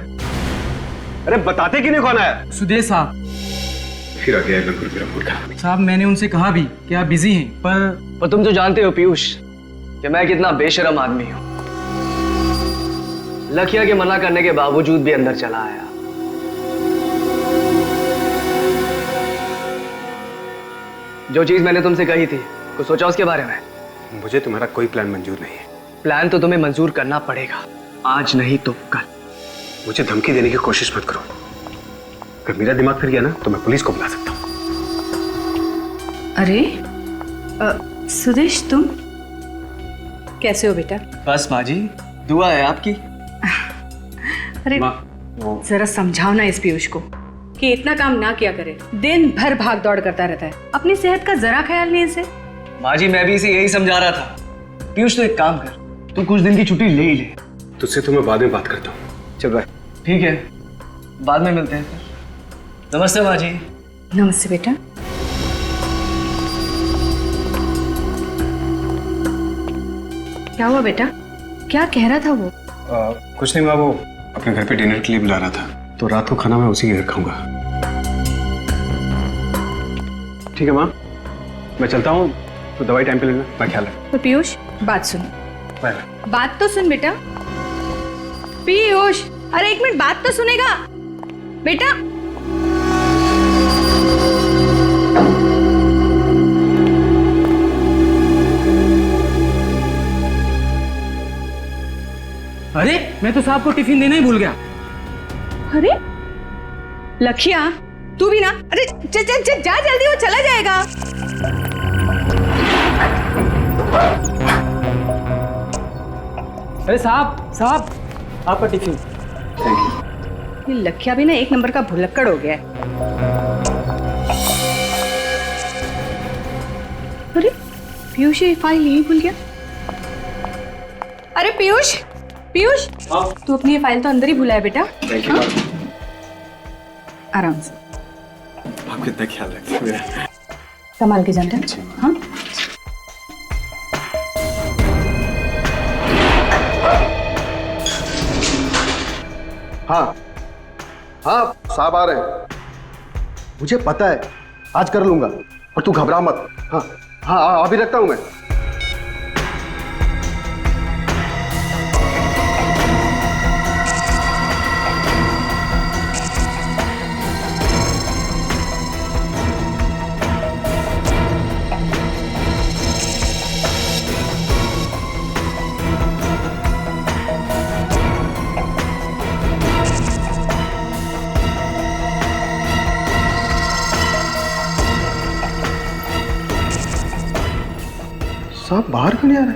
अरे बताते कि नहीं कौन है? सुदेश साहब। फिर आ गया बिल्कुल मेरा मूर्खा। साहब मैंने उनसे कहा भी कि आप बिजी हैं, पर तुम तो जानते हो पीयूष कि मैं कितना बेशरम आदमी हूं। लखिया के मना करने के बावजूद भी अंदर चला आया। जो चीज मैंने तुमसे कही थी, कुछ सोचा उसके बारे में? मुझे तुम्हारा कोई प्लान मंजूर नहीं है। प्लान तो तुम्हें मंजूर करना पड़ेगा, आज नहीं तो कल। मुझे धमकी देने की कोशिश मत करो। अगर मेरा दिमाग फिर गया ना तो मैं पुलिस को बुला सकता हूँ। अरे सुदेश, तुम कैसे हो बेटा? बस माँ जी, दुआ है आपकी। अरे जरा समझाओ ना इस पीयूष को कि इतना काम ना किया करे। दिन भर भाग दौड़ करता रहता है, अपनी सेहत का जरा ख्याल नहीं इसे। माँ जी मैं भी इसे यही समझा रहा था। पीयूष तो एक काम कर, तू कुछ दिन की छुट्टी ले ही ले। तुझसे तो मैं बाद में बात करता हूँ। चल भाई, ठीक है, बाद में मिलते हैं। नमस्ते माँ जी। नमस्ते बेटा। क्या हुआ बेटा? क्या कह रहा था वो? कुछ नहीं माँ, वो अपने घर पे डिनर के लिए बुला रहा था, तो रात को खाना मैं उसी के घर खाऊंगा। ठीक है माँ, मैं चलता हूँ, तो दवाई टाइम पे लेना, मैं ख्याल रखूँ। तो पीयूष बात सुन। बाय। बात तो सुन बेटा। पीयूष, अरे एक मिनट बात तो सुनेगा बेटा। अरे मैं तो साहब को टिफिन देना ही भूल गया। अरे लखिया, तू भी ना। अरे जा जल्दी, वो चला जाएगा। अरे साहब आपका टिफिन। ये लखिया भी ना एक नंबर का भुलक्कड़ हो गया है। अरे पीयूष ये फाइल यहीं भूल गया। अरे पीयूष, तू अपनी ये फाइल तो अंदर ही भूला है बेटा। Thank you. आराम से। आप कितना ख्याल रखते हैं मेरा। संभाल के जाना। हाँ हाँ हाँ, साहब आ रहे हैं। मुझे पता है, आज कर लूंगा, और तू घबरा मत। हाँ हाँ, अभी रखता हूं मैं। साहब बाहर क्यों नहीं आ रहे?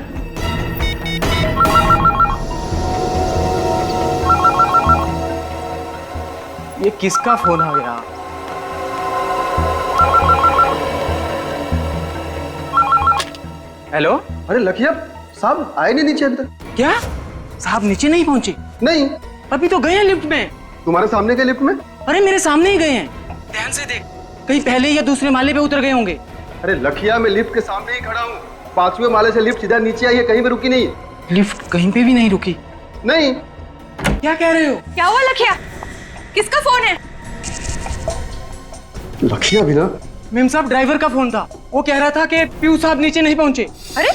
ये किसका फोन आ गया? हेलो। अरे लखिया, साहब आए नहीं नीचे अभी तक। क्या साहब नीचे नहीं पहुंचे? नहीं, अभी तो गए हैं लिफ्ट में। तुम्हारे सामने के लिफ्ट में? अरे मेरे सामने ही गए हैं। ध्यान से देख, कहीं पहले या दूसरे माले पे उतर गए होंगे। अरे लखिया, मैं लिफ्ट के सामने ही खड़ा हूँ। 5वें माले से लिफ्ट सीधा नीचे आई है, कहीं भी रुकी नहीं। लिफ्ट कहीं पे भी नहीं रुकी? नहीं। क्या कह रहे हो? क्या हुआ लखिया? किसका फोन है? लखिया भी ना? मेम साहब ड्राइवर का फोन था। वो कह रहा था कि पीयूष साहब नीचे नहीं पहुंचे। अरे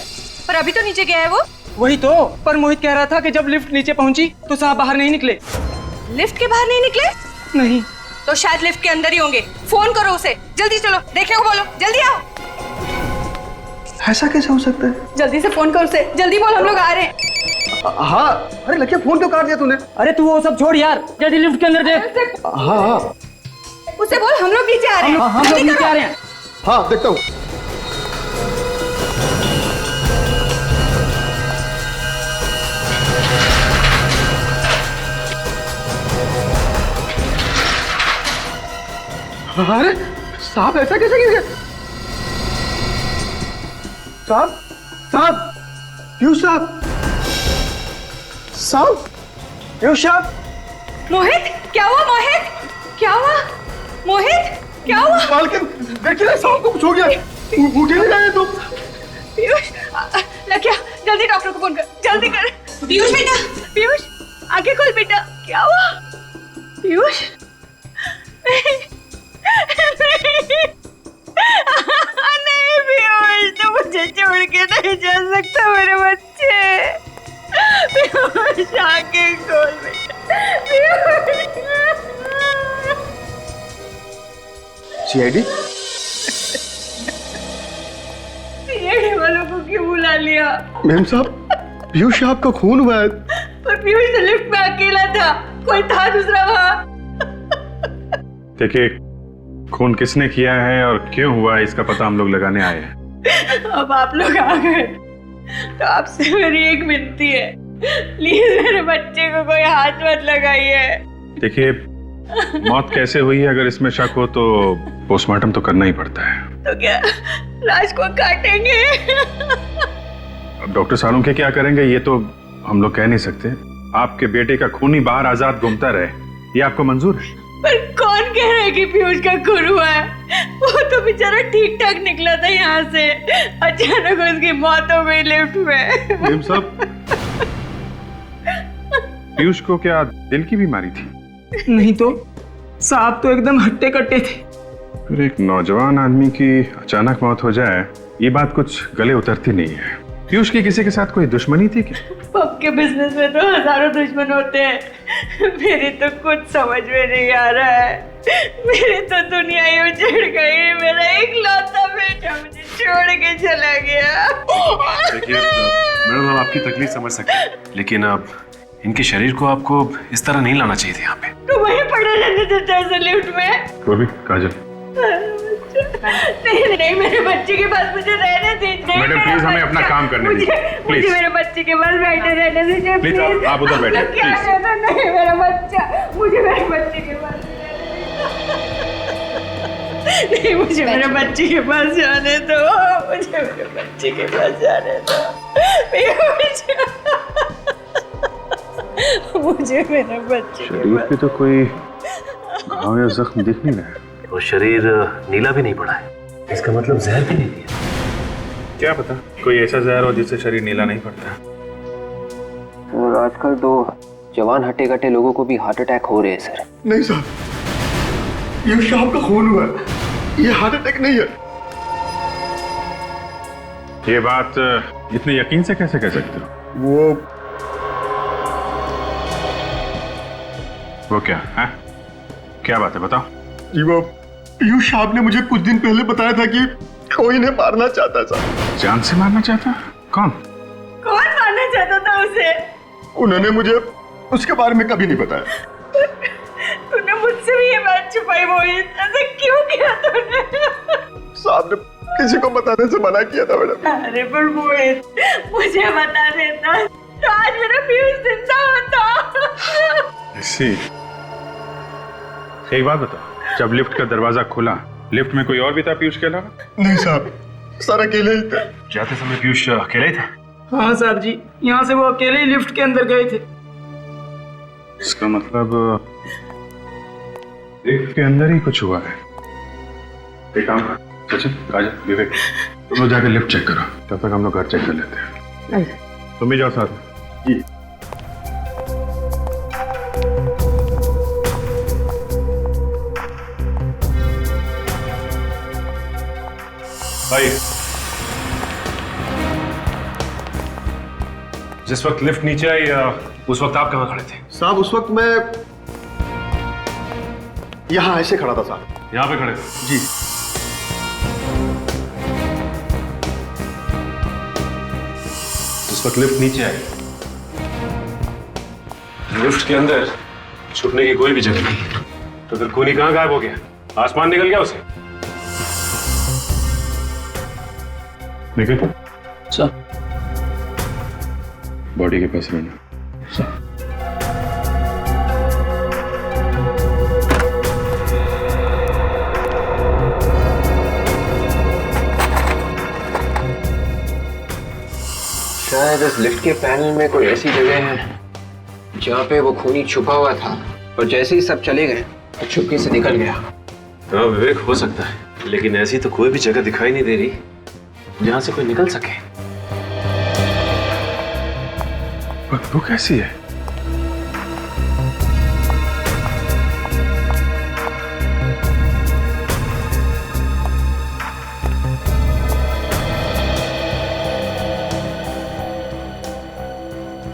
पर अभी तो नीचे गया है वो। वही तो, पर मोहित कह रहा था कि जब लिफ्ट नीचे पहुंची तो साहब बाहर नहीं निकले। लिफ्ट के बाहर नहीं निकले? नहीं। तो शायद लिफ्ट के अंदर ही होंगे। फोन करो उसे, जल्दी चलो, देखने को बोलो, जल्दी आओ। ऐसा कैसे हो सकता है? जल्दी से फोन करो उसे, जल्दी बोल, हम लोग आ रहे हैं। हाँ। अरे लखिया, फोन क्यों काट दिया तूने? अरे तू वो सब छोड़ यार, जल्दी लिफ्ट के अंदर देख। हाँ हाँ, उसे बोल हम लोग नीचे आ रहे हैं। हम लोग नीचे आ रहे हैं। हाँ देखता हूँ। अरे साहब ऐसा कैसे गिर गया? साहब साहब पीयूष साहब साहब पीयूष साहब। मोहित क्या हुआ? मोहित क्या हुआ? मोहित क्या हुआ? मालकिन देखिए ना साहब को कुछ हो गया, उठे नहीं रहे तुम। पीयूष लग गया, जल्दी डॉक्टर को फोन कर, जल्दी कर। पीयूष बेटा, पीयूष आगे खोल बेटा, क्या हुआ? पीयूष नहीं पीयूष, तो मुझे छोड़ के नहीं जा सकता मेरे बच्चे। पीयूष आगे खोल बेटा, सीआईडी सीआईडी वालों को क्यों बुला लिया? मैम साहब पीयूष साहब का खून हुआ है। पर पीयूष तो लिफ्ट में अकेला था, कोई था दूसरा वहाँ? देखिए, खून किसने किया है और क्यों हुआ है इसका पता हम लोग लगाने आए हैं। अब आप लोग आ गए तो आपसे मेरी एक विनती है, प्लीज मेरे बच्चे को कोई हाथ मत लगाइए। देखिए, मौत कैसे हुई है अगर इसमें शक हो तो पोस्टमार्टम तो करना ही पड़ता है। तो क्या लाश को काटेंगे? अब डॉक्टर सालुंखे क्या करेंगे ये तो हम लोग कह नहीं सकते। आपके बेटे का खून ही बाहर आजाद घूमता रहे, ये आपको मंजूर है? पर कौन कह रहा है कि पीयूष का खून हुआ है? वो तो बेचारा ठीक ठाक निकला था यहाँ से, अचानक उसकी मौत हो गई लिफ्ट में। मैम साहब पीयूष को क्या दिल की बीमारी थी? नहीं तो साहब तो एकदम हट्टे कट्टे थे। फिर एक नौजवान आदमी की अचानक मौत हो जाए ये बात कुछ गले उतरती नहीं है। पीयूष की किसी के साथ कोई दुश्मनी थी क्या? पब के बिजनेस में तो हजारों दुश्मन होते हैं, मेरी तो कुछ समझ में नहीं आ रहा है। मेरी तो दुनिया ही उजड़ गई, मेरा इकलौता बेटा मुझे छोड़ के चला गया। देखिए मैडम, हम आपकी तकलीफ समझ सकते हैं, लेकिन अब इनके शरीर को आपको इस तरह नहीं लाना चाहिए था यहाँ पे। तो वहीं पड़े रहने देता है लिफ्ट में। गोभी, काजल, नहीं नहीं, मेरे बच्चे के पास मुझे रहने दीजिए। मैडम प्लीज हमें अपना काम करने दीजिए, मुझे मेरे बच्चे के पास बैठे रहने दीजिए प्लीज। आप उधर बैठिए प्लीज। नहीं मेरा बच्चा, मुझे मेरे बच्चे के पास नहीं, मुझे मेरे बच्चे के पास जाने दो, मुझे मेरे बच्चे के पास जाने दो। मुझे मेरे बच्चे शरीर पे तो कोई घाव या जख्म दिख नहीं रहा। और शरीर नीला भी नहीं पड़ा है, इसका मतलब जहर भी नहीं दिया। क्या पता कोई ऐसा जहर हो जिससे शरीर नीला नहीं पड़ता। और आजकल तो जवान हट्टे कट्टे लोगों को भी हार्ट अटैक हो रहे हैं सर। नहीं साहब, ये साहब का खून हुआ है, ये हार्ट अटैक नहीं है। ये बात इतने यकीन से कैसे कह सकते हो? वो क्या है? क्या बात है बताओ। वो पीयूष साहब ने मुझे कुछ दिन पहले बताया था कि कोई इन्हें मारना चाहता था। जान से मारना चाहता? कौन? कौन मारना चाहता था उसे? उन्होंने मुझे उसके बारे में कभी नहीं बताया। तूने मुझसे भी ये बात छुपाई मोहित, ऐसा क्यों किया तूने? साहब ने किसी को बताने से मना किया था मैडम। अरे पर मोहित, मुझे बता देता तो आज मेरा पीयूष जिंदा होता। ऐसी एक बात बताओ, जब लिफ्ट का दरवाजा खुला लिफ्ट में कोई और भी था पीयूष के अलावा? नहीं साहब, सर अकेले ही थे। जाते समय पीयूष अकेले ही था? हाँ साहब जी, यहाँ से वो अकेले ही लिफ्ट के अंदर गए थे। इसका मतलब लिफ्ट के अंदर ही कुछ हुआ है। एक काम कर, सचिन, काजल, विवेक, तुम लोग जाकर लिफ्ट चेक करो, तब तक हम लोग घर चेक कर लेते हैं। तुम भी जाओ साथ में। जी। भाई, जिस वक्त लिफ्ट नीचे आई उस वक्त आप कहाँ खड़े थे? साहब उस वक्त मैं यहाँ ऐसे खड़ा था साहब। यहाँ पे खड़े थे? जी। जिस वक्त लिफ्ट नीचे आई लिफ्ट के अंदर छुपने की कोई भी जगह नहीं, तो फिर खूनी कहाँ गायब हो गया? आसमान निकल गया उसे? निखिल सर बॉडी के पास रहना। शायद इस लिफ्ट के पैनल में कोई ऐसी जगह है जहाँ पे वो खूनी छुपा हुआ था और जैसे ही सब चले गए तो चुपके से निकल गया। हाँ विवेक, हो सकता है, लेकिन ऐसी तो कोई भी जगह दिखाई नहीं दे रही जहां से कोई निकल सके। बदबू कैसी है?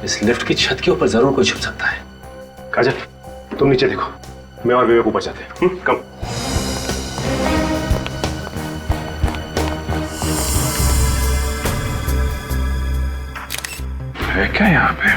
इस लिफ्ट की छत के ऊपर जरूर कोई छुप सकता है। काजल, तुम नीचे देखो, मैं और विवेक ऊपर जाते हैं। कम। है क्या यहाँ पे?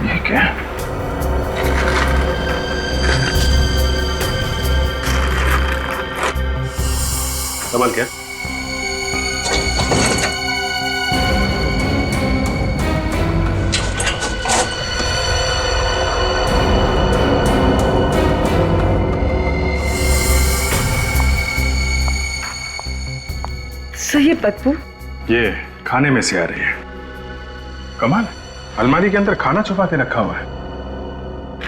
ये क्या? कमाल क्या? सही बदबू। ये खाने में से आ रही है। कमाल, अलमारी के अंदर खाना छुपा के रखा हुआ है।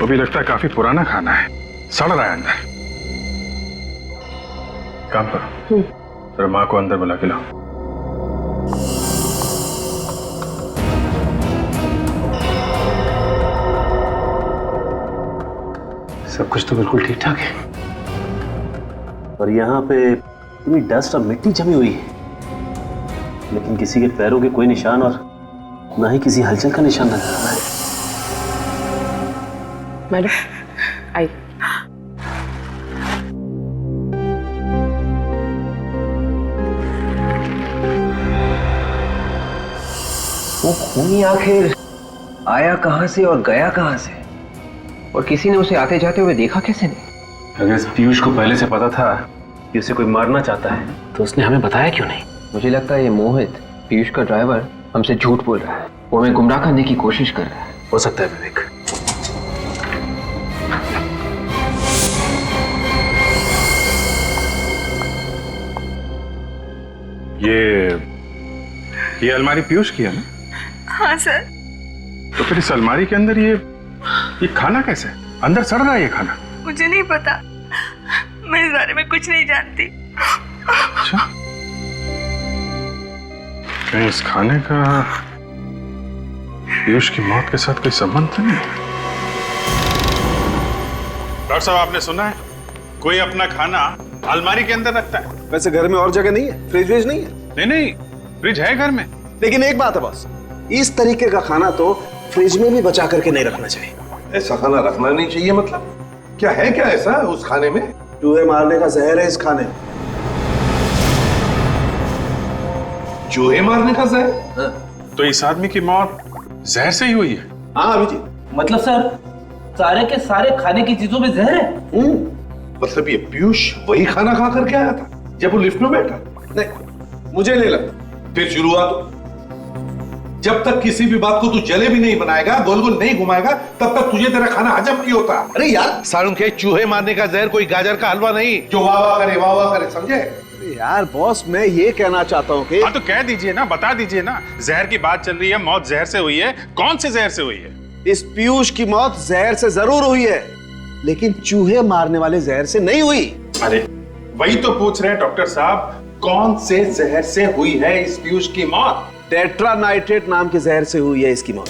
वो भी लगता है काफी पुराना खाना है, सड़ रहा है अंदर। काम करो, जरा माँ को अंदर बुला के लाओ। सब कुछ तो बिल्कुल ठीक ठाक है, और यहाँ पे पूरी डस्ट और मिट्टी जमी हुई है, लेकिन किसी के पैरों के कोई निशान और ना ही किसी हलचल का निशान नजर आ रहा है। मैडम आई। वो खूनी आखिर आया कहां से और गया कहां से, और किसी ने उसे आते जाते हुए देखा कैसे नहीं? अगर इस पीयूष को पहले से पता था कि उसे कोई मारना चाहता है तो उसने हमें बताया क्यों नहीं? मुझे लगता है ये मोहित, पीयूष का ड्राइवर, हमसे झूठ बोल रहा है। वो हमें गुमराह करने की कोशिश कर रहा है। हो सकता है विवेक। ये अलमारी पीयूष की है ना? हाँ सर। तो फिर इस अलमारी के अंदर ये खाना कैसे अंदर सड़ रहा है? ये खाना मुझे नहीं पता, मैं इस बारे में कुछ नहीं जानती। अच्छा, कहीं इस खाने का पीयूष की मौत के साथ कोई संबंध तो नहीं? डॉक्टर साहब, आपने सुना है कोई अपना खाना अलमारी के अंदर रखता है? वैसे घर में और जगह नहीं है? फ्रिज व्रिज नहीं है? नहीं, फ्रिज है घर में। लेकिन एक बात है बॉस, इस तरीके का खाना तो फ्रिज में भी बचा करके नहीं रखना चाहिए। ऐसा खाना रखना नहीं चाहिए मतलब? क्या है क्या ऐसा उस खाने में? चूहे मारने का जहर है इस खाने में। चूहे मारने का जहर? तो इस आदमी की मौत जहर से ही हुई है? हाँ अभिजीत। मतलब सर सारे के सारे खाने की चीजों में जहर है? मतलब ये पीयूष वही खाना खा करके आया था जब वो लिफ्ट में बैठा? नहीं, मुझे नहीं लगता। फिर शुरुआत, जब तक किसी भी बात को तू जले भी नहीं बनाएगा, गोल गोल नहीं घुमाएगा, तब तक तुझे तेरा खाना हजम नहीं होता। अरे यार सारुण के चूहे मारने का जहर कोई गाजर का हलवा नहीं जो वाह वाह करे, समझे? यार बॉस, मैं ये कहना चाहता हूँ कि हाँ तो कह दीजिए ना, बता दीजिए ना। जहर की बात चल रही है, मौत जहर से हुई है। कौन से जहर से हुई है? इस पीयूष की मौत जहर से जरूर हुई है, लेकिन चूहे मारने वाले जहर से नहीं हुई। अरे वही तो पूछ रहे हैं डॉक्टर साहब, कौन से जहर से हुई है इस पीयूष की मौत? टेट्रानाइट्रेट नाम के जहर से हुई है इसकी मौत।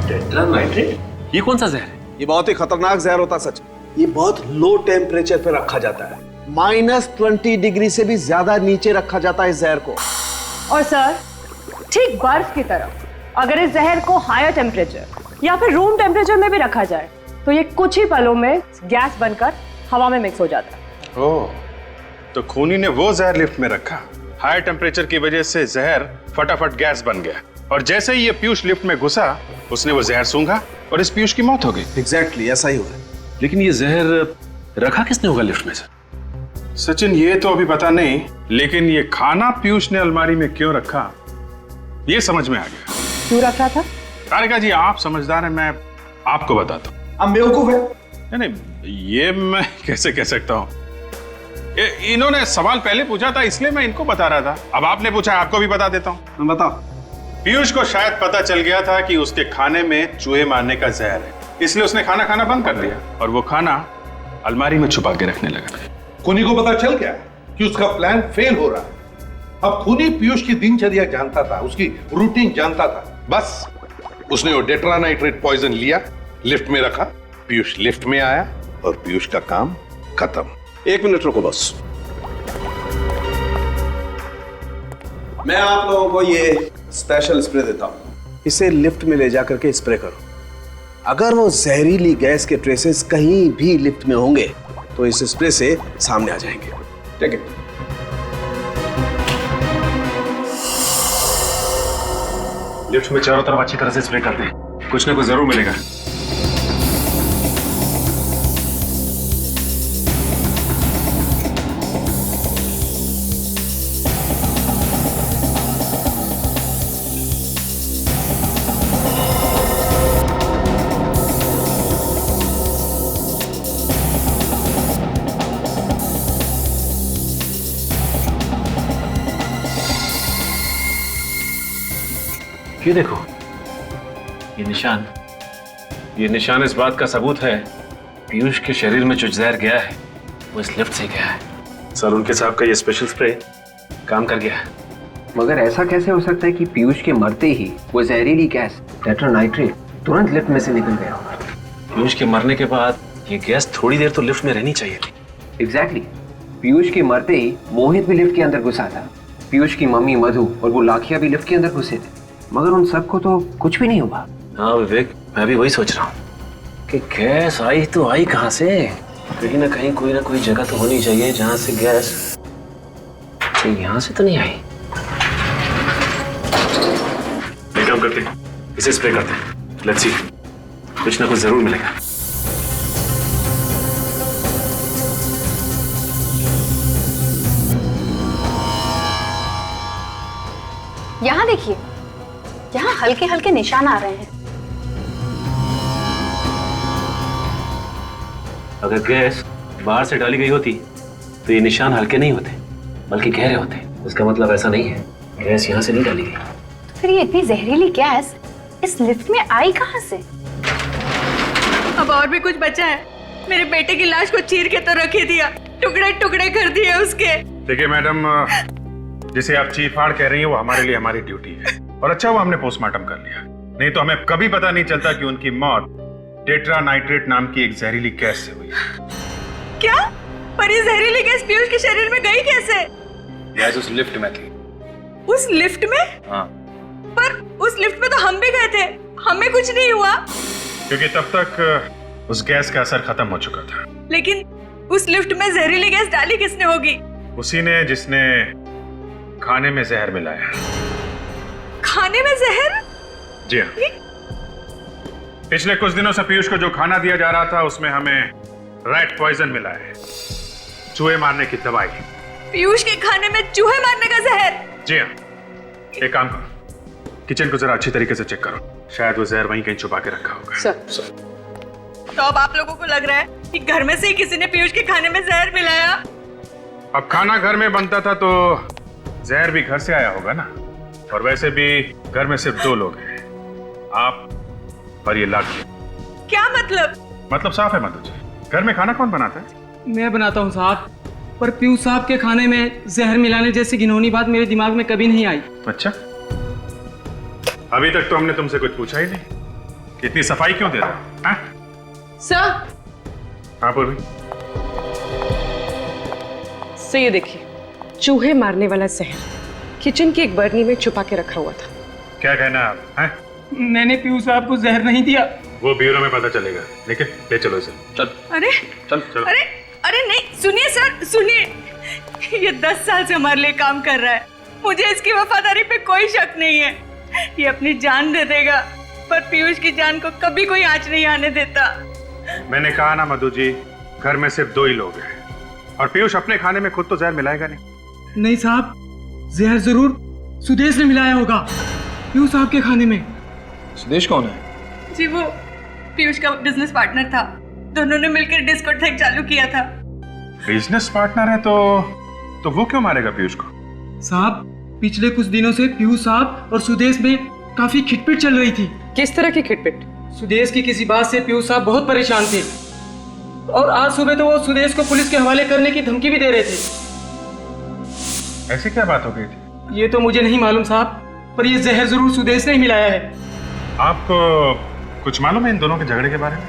टेट्रानाइट्रेट? ये कौन सा जहर है? ये बहुत ही खतरनाक जहर होता सच। ये बहुत लो टेम्परेचर पे रखा जाता है, -20 डिग्री से भी ज्यादा नीचे रखा जाता है इस जहर को। और सर ठीक बर्फ की तरह अगर इस जहर को हायर टेम्परेचर या फिर रूम टेम्परेचर में भी रखा जाए तो ये कुछ ही पलों में गैस बनकर हवा में मिक्स हो जाता है। ओह, तो खूनी ने वो जहर लिफ्ट में रखा, हाई टेम्परेचर की वजह से जहर फटाफट गैस बन गया, और जैसे ही ये पीयूष लिफ्ट में घुसा उसने वो जहर सूंघा और इस पीयूष की मौत हो गई। एग्जैक्टली ऐसा ही हुआ। लेकिन ये जहर रखा किसने होगा लिफ्ट में सर? सचिन ये तो अभी पता नहीं, लेकिन ये खाना पीयूष ने अलमारी में क्यों रखा ये समझ में आ गया। क्यों रख रहा था? तारिका जी आप समझदार हैं, मैं आपको बताता हूँ। हम बेवकूफ है? नहीं, ये मैं कैसे कह सकता हूँ। इन्होंने सवाल पहले पूछा था इसलिए मैं इनको बता रहा था, अब आपने पूछा आपको भी बता देता हूँ। बताओ। पीयूष को शायद पता चल गया था कि उसके खाने में चूहे मारने का जहर है, इसलिए उसने खाना खाना बंद कर दिया और वो खाना अलमारी में छुपा के रखने लगा। खूनी को पता चल गया कि उसका प्लान फेल हो रहा है। अब खूनी पीयूष की दिनचर्या जानता था, उसकी रूटीन जानता था। बस उसने वो टेट्रानाइट्रेट पॉइजन लिया, लिफ्ट में रखा, पीयूष लिफ्ट में आया और पीयूष का काम खत्म। 1 मिनट रुको बस, मैं आप लोगों को ये स्पेशल स्प्रे देता हूं। इसे लिफ्ट में ले जाकर के स्प्रे करो। अगर वो जहरीली गैस के ट्रेसेस कहीं भी लिफ्ट में होंगे तो इस स्प्रे से सामने आ जाएंगे। ठीक है? लिफ्ट में चारों तरफ अच्छी तरह से स्प्रे कर दे, कुछ ना कुछ जरूर मिलेगा। ये देखो, ये निशान इस बात का सबूत है पीयूष के शरीर में जो जहर गया है वो इस लिफ्ट से गया है। सर उनके साहब का ये स्पेशल स्प्रे काम कर गया है। मगर ऐसा कैसे हो सकता है कि पीयूष के मरते ही वो जहरीली गैस टेट्रानाइट्रेट तुरंत लिफ्ट में से निकल गया होगा? पीयूष के मरने के बाद ये गैस थोड़ी देर तो लिफ्ट में रहनी चाहिए थी। एग्जैक्टली। पीयूष के मरते ही मोहित भी लिफ्ट के अंदर घुसा था, पीयूष की मम्मी मधु और वो लाखिया भी लिफ्ट के अंदर घुसे थे, मगर उन सबको तो कुछ भी नहीं हुआ। हाँ विवेक, मैं भी वही सोच रहा हूँ कि गैस आई तो आई कहाँ से? कहीं ना कहीं कोई ना कोई जगह तो होनी चाहिए जहाँ से गैस, यहाँ से तो नहीं आई। एक काम करते हैं, इसे स्प्रे करते हैं, लेट्स सी, कुछ ना कुछ जरूर मिलेगा। यहाँ देखिए, यहाँ हल्के हल्के निशान आ रहे हैं। अगर गैस बाहर से डाली गई होती तो ये निशान हल्के नहीं होते बल्कि गहरे होते। इसका मतलब ऐसा नहीं है गैस यहाँ से नहीं डाली गई। तो फिर ये इतनी जहरीली गैस इस लिफ्ट में आई कहाँ से? अब और भी कुछ बचा है। मेरे बेटे की लाश को चीर के तो रख ही दिया, टुकड़े टुकड़े कर दिए उसके। देखिए मैडम, जिसे आप चीरफाड़ कह रही हैं वो हमारे लिए हमारी ड्यूटी है, और अच्छा हुआ हमने पोस्टमार्टम कर लिया, नहीं तो हमें कभी पता नहीं चलता कि उनकी मौत टेट्रानाइट्रेट नाम की एक जहरीली गैस से हुई। क्या? पर ये जहरीली गैस पीयूष के शरीर में गई कैसे? गैस उस लिफ्ट में थी। उस लिफ्ट में? हाँ। पर उस लिफ्ट में तो हम भी गए थे, हमें कुछ नहीं हुआ। क्योंकि तब तक उस गैस का असर खत्म हो चुका था। लेकिन उस लिफ्ट में जहरीली गैस डाली किसने होगी? उसी ने जिसने खाने में जहर मिलाया। खाने में जहर? जी हाँ। पिछले कुछ दिनों से पीयूष को जो खाना दिया जा रहा था उसमें हमें रैट पॉइजन मिला है, चूहे मारने की दवाई। पीयूष के खाने में चूहे मारने का जहर? जी हाँ। एक काम करो, किचन को जरा अच्छी तरीके से चेक करो, शायद वो जहर वहीं कहीं छुपा के रखा होगा। सर। तो अब आप लोगों को लग रहा है कि घर में से ही किसी ने पीयूष के खाने में जहर मिलाया? अब खाना घर में बनता था तो जहर भी घर से आया होगा ना, और वैसे भी घर में सिर्फ 2 लोग हैं, आप और ये लाखी। क्या मतलब? मतलब साफ है मधु जी, घर में खाना कौन बनाता है? मैं बनाता हूँ साहब, पर पीयूष साहब के खाने में जहर मिलाने जैसी घिनौनी बात मेरे दिमाग में कभी नहीं आई। अच्छा, अभी तक तो हमने तुमसे कुछ पूछा ही नहीं, इतनी सफाई क्यों दे रहे हो? सर। हाँ पूर्वी। सर ये देखिए, चूहे मारने वाला जहर किचन की एक बर्नी में छुपा के रखा हुआ था। क्या कहना है आप? हैं? मैंने पीयूष साहब को जहर नहीं दिया। वो ब्यूरो में पता चलेगा, लेकिन ले चलो इसे। चल अरे चल चलो। अरे नहीं, सुनिए सर, सुनिए। ये 10 साल से हमारे लिए काम कर रहा है। मुझे इसकी वफादारी पे कोई शक नहीं है। ये अपनी जान दे देगा, पर पीयूष की जान को कभी कोई आंच नहीं आने देता। मैंने कहा ना मधु जी, घर में सिर्फ 2 ही लोग हैं, और पीयूष अपने खाने में खुद तो जहर मिलाएगा नहीं। नहीं साहब, जहर जरूर सुदेश ने मिलाया होगा पीयूष साहब के खाने में। सुदेश कौन है? जी वो पीयूष का बिजनेस पार्टनर था। दोनों ने मिलकर डिस्कोथेक चालू किया था। बिजनेस पार्टनर है तो वो क्यों मारेगा पीयूष को? साहब, पिछले कुछ दिनों से पीयूष साहब और सुदेश में काफी खिटपिट चल रही थी। किस तरह की खिटपिट? सुदेश की किसी बात से पीयूष साहब बहुत परेशान थे, और आज सुबह तो वो सुदेश को पुलिस के हवाले करने की धमकी भी दे रहे थे। ऐसी क्या बात हो गई थी? ये तो मुझे नहीं मालूम साहब, पर ये जहर जरूर सुदेश ने ही मिलाया है। आपको कुछ मालूम है इन दोनों के झगड़े के बारे में?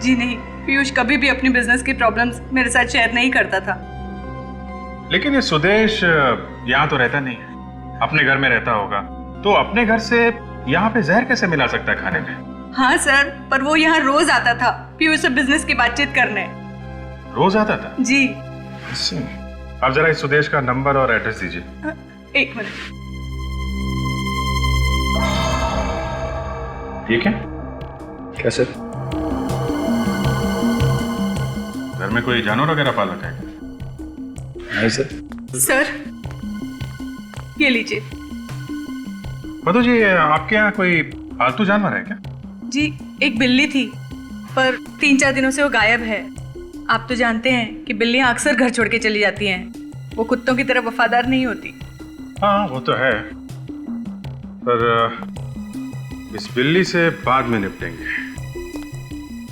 जी नहीं, पीयूष कभी भी अपनी बिजनेस की प्रॉब्लम्स मेरे साथ शेयर नहीं करता था। लेकिन ये सुदेश यहाँ तो रहता नहीं है, अपने घर में रहता होगा, तो अपने घर से यहाँ पे जहर कैसे मिला सकता है खाने में? हाँ सर, पर वो यहाँ रोज आता था पीयूष से बिजनेस की बातचीत करने। रोज आता था? जी। आप जरा इस सुदेश का नंबर और एड्रेस दीजिए। 1 मिनट। ठीक है? क्या सर? घर में कोई जानवर वगैरह पाल रखा है? नहीं सर। सर ये लीजिए। मधु जी, आपके यहाँ कोई पालतू जानवर है क्या? जी एक बिल्ली थी, पर 3-4 दिनों से वो गायब है। आप तो जानते हैं कि बिल्लियां अक्सर घर छोड़ के चली जाती हैं। वो कुत्तों की तरह वफादार नहीं होती। हाँ वो तो है, पर इस बिल्ली से बाद में निपटेंगे,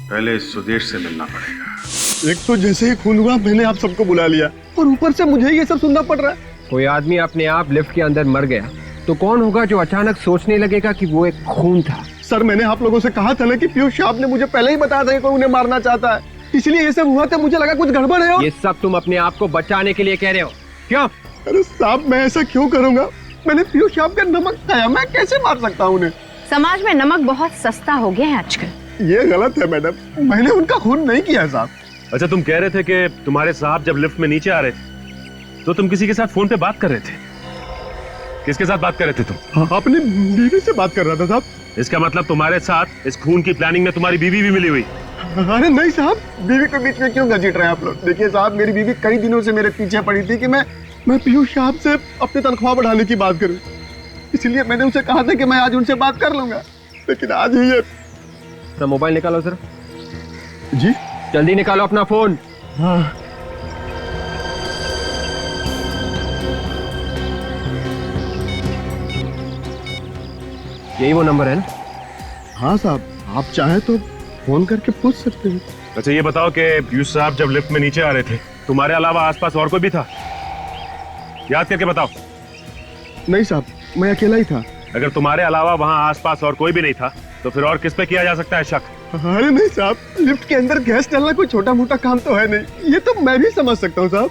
पहले इस सुदेश से मिलना पड़ेगा। एक तो जैसे ही खून हुआ मैंने आप सबको बुला लिया, और ऊपर से मुझे ये सब सुनना पड़ रहा है। कोई आदमी अपने आप लिफ्ट के अंदर मर गया तो कौन होगा जो अचानक सोचने लगेगा कि वो एक खून था? सर मैंने आप लोगों से कहा था ना कि पीयूष साहब ने मुझे पहले ही बताया था कि कोई उन्हें मारना चाहता है, इसलिए ये सब हुआ था। मुझे लगा कुछ गड़बड़ है। ये सब तुम अपने आप को बचाने के लिए कह रहे हो क्यों? अरे साहब, मैं ऐसा क्यों करूंगा? मैंने पीयूष साहब का नमक खाया, मैं कैसे मार सकता हूँ उन्हें? समाज में नमक बहुत सस्ता हो गया है आजकल। ये गलत है मैडम, मैंने उनका खून नहीं किया साहब। अच्छा, तुम कह रहे थे कि तुम्हारे साहब जब लिफ्ट में नीचे आ रहे थे तो तुम किसी के साथ फोन पे बात कर रहे थे। किसके साथ बात कर रहे थे तुम? अपनी बीवी से बात कर रहा था साहब। इसका मतलब तुम्हारे साथ इस खून की प्लानिंग में तुम्हारी बीवी भी मिली हुई? अरे नहीं साहब, बीवी के बीच में क्यों घसीट रहे हैं आप लोग? देखिए साहब, मेरी बीवी कई दिनों से मेरे पीछे पड़ी थी कि मैं पीयूष साहब से अपनी तनख्वाह बढ़ाने की बात करूं, इसलिए मैंने उनसे कहा था कि मैं आज उनसे बात कर लूंगा, लेकिन आज ही ये। मोबाइल निकालो सर। जी जल्दी निकालो अपना फोन। हाँ। यही वो नंबर है ना? हाँ साहब, आप चाहे तो फोन करके पूछ सकते हैं। अच्छा ये बताओ कि पीयूष साहब जब लिफ्ट में नीचे आ रहे थे तुम्हारे अलावा आसपास और कोई भी था? याद करके बताओ। नहीं साहब, मैं अकेला ही था। अगर तुम्हारे अलावा वहाँ आसपास और कोई भी नहीं था तो फिर और किस पे किया जा सकता है शक? अरे नहीं साहब, लिफ्ट के अंदर गैस डालना कोई छोटा मोटा काम तो है नहीं, ये तो मैं भी समझ सकता हूँ साहब।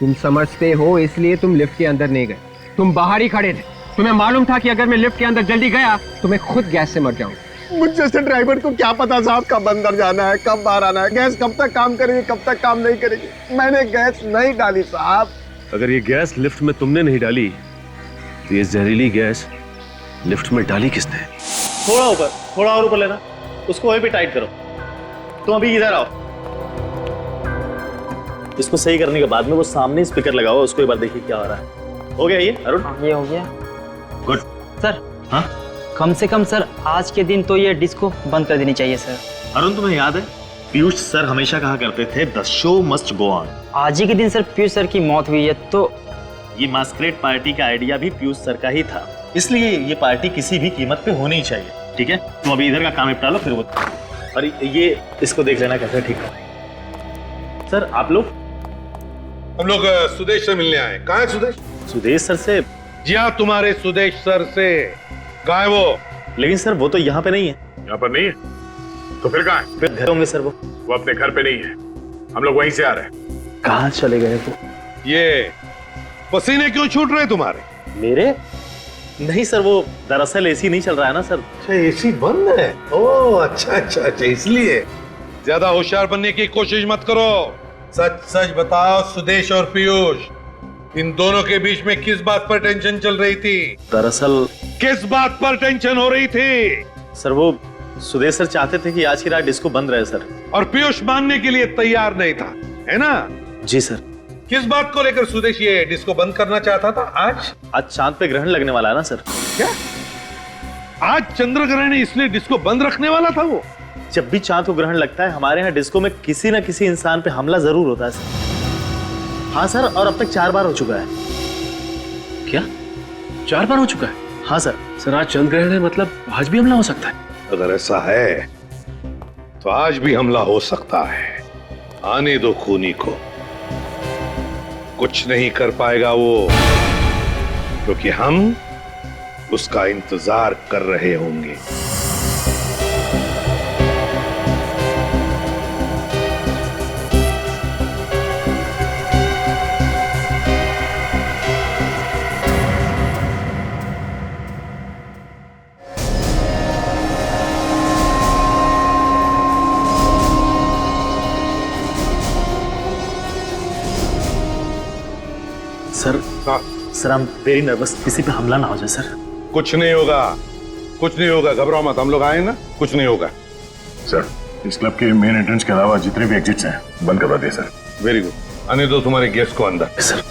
तुम समझते हो इसलिए तुम लिफ्ट के अंदर नहीं गए, तुम बाहर ही खड़े थे। तुम्हें मालूम था कि अगर मैं लिफ्ट के अंदर जल्दी गया तो मैं खुद गैस से मर जाऊंगा। मुझ जैसे ड्राइवर को क्या पता साहब कब अंदर जाना है, कब बाहर आना है, गैस कब तक काम करेगी, कब तक काम नहीं करेगी। मैंने गैस नहीं डाली साहब। अगर ये गैस लिफ्ट में तुमने नहीं डाली तो ये जहरीली गैस लिफ्ट में डाली किसने? थोड़ा ऊपर, थोड़ा और ऊपर लेना, उसको वहीं पे टाइट करो। तुम अभी इधर आओ। इसको सही करने के बाद में वो सामने स्पीकर लगा हुआ, उसको एक बार देखिए क्या हो रहा है। हो गया ये अरुण? ये हो गया। गुड सर हाँ, कम से कम सर आज के दिन तो ये डिस्को बंद कर देनी चाहिए सर। अरुण तुम्हें याद है पीयूष सर हमेशा कहा करते थे the show must go on. आज ही के दिन सर पीयूष सर की मौत हुई है, तो ये मास्करेड पार्टी का आइडिया भी पीयूष सर का ही था, इसलिए ये पार्टी किसी भी कीमत पे होनी चाहिए। ठीक है, तुम अभी इधर का काम निपटा लो, फिर वो और ये इसको देख लेना कैसे ठीक है। सर आप लोग? हम लोग सुदेश से मिलने आए। कहाँ है सुदेश? सुदेश सर से? जी हाँ, तुम्हारे सुदेश सर से। कहाँ है वो? लेकिन सर वो तो यहाँ पे नहीं है। यहाँ पर नहीं है तो फिर कहाँ है? फिर घर होंगे सर। वो अपने घर पे नहीं है, हम लोग वहीं से आ रहे हैं। कहाँ चले गए वो? ये पसीने क्यों छूट रहे तुम्हारे? मेरे? नहीं सर, वो दरअसल एसी नहीं चल रहा है ना सर। अच्छा एसी बंद है? ओह अच्छा अच्छा अच्छा, इसलिए। ज्यादा होशियार बनने की कोशिश मत करो, सच सच बताओ सुदेश और पीयूष इन दोनों के बीच में किस बात पर टेंशन चल रही थी? दरअसल किस बात पर टेंशन हो रही थी? सर वो सुदेश सर चाहते थे कि आज की रात डिस्को बंद रहे सर। और पीयूष मानने के लिए तैयार नहीं था, है ना? जी सर। किस बात को लेकर सुदेश ये डिस्को बंद करना चाहता था आज? आज चांद पे ग्रहण लगने वाला है ना सर। क्या? आज चंद्र ग्रहण है इसलिए डिस्को बंद रखने वाला था वो? जब भी चांद को ग्रहण लगता है हमारे यहाँ डिस्को में किसी न किसी इंसान पे हमला जरूर होता है सर। हाँ सर, और अब तक 4 बार हो चुका है। क्या 4 बार हो चुका है? हाँ सर। सर आज चंद्र ग्रहण है, मतलब आज भी हमला हो सकता है। अगर ऐसा है तो आज भी हमला हो सकता है। आने दो खूनी को, कुछ नहीं कर पाएगा वो, क्योंकि हम उसका इंतजार कर रहे होंगे। सर I'm वेरी नर्वस, किसी पे हमला ना हो जाए सर। कुछ नहीं होगा, कुछ नहीं होगा, घबराओ मत, हम लोग आए ना, कुछ नहीं होगा। सर इस क्लब के मेन एंट्रेंस के अलावा जितने भी एग्जिट्स हैं बंद करवा दिए सर। वेरी गुड, आने दो तुम्हारे गेस्ट को अंदर। सर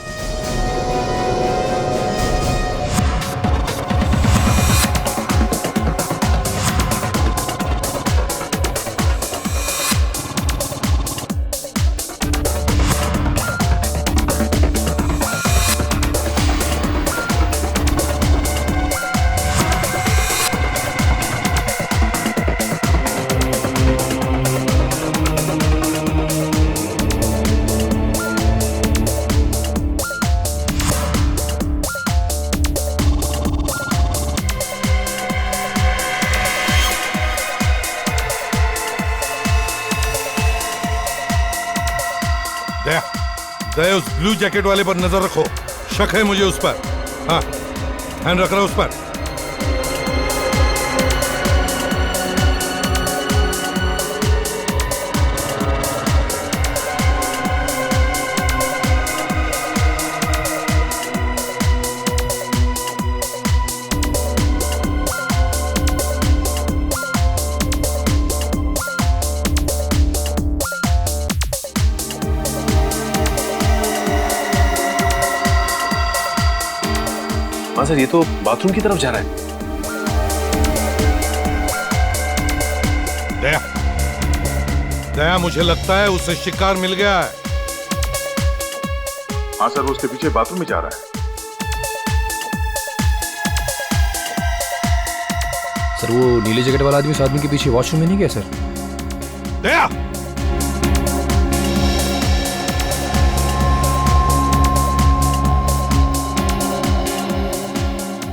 दया उस ब्लू जैकेट वाले पर नजर रखो, शक है मुझे उस पर। हाँ, ध्यान रख रहा उस पर। हाँ सर, ये तो बाथरूम की तरफ जा रहा है। दया, दया मुझे लगता है उसे शिकार मिल गया है। हाँ सर, वो उसके पीछे बाथरूम में जा रहा है। सर वो नीले जैकेट वाला आदमी उस आदमी के पीछे वॉशरूम में नहीं गया सर? दया,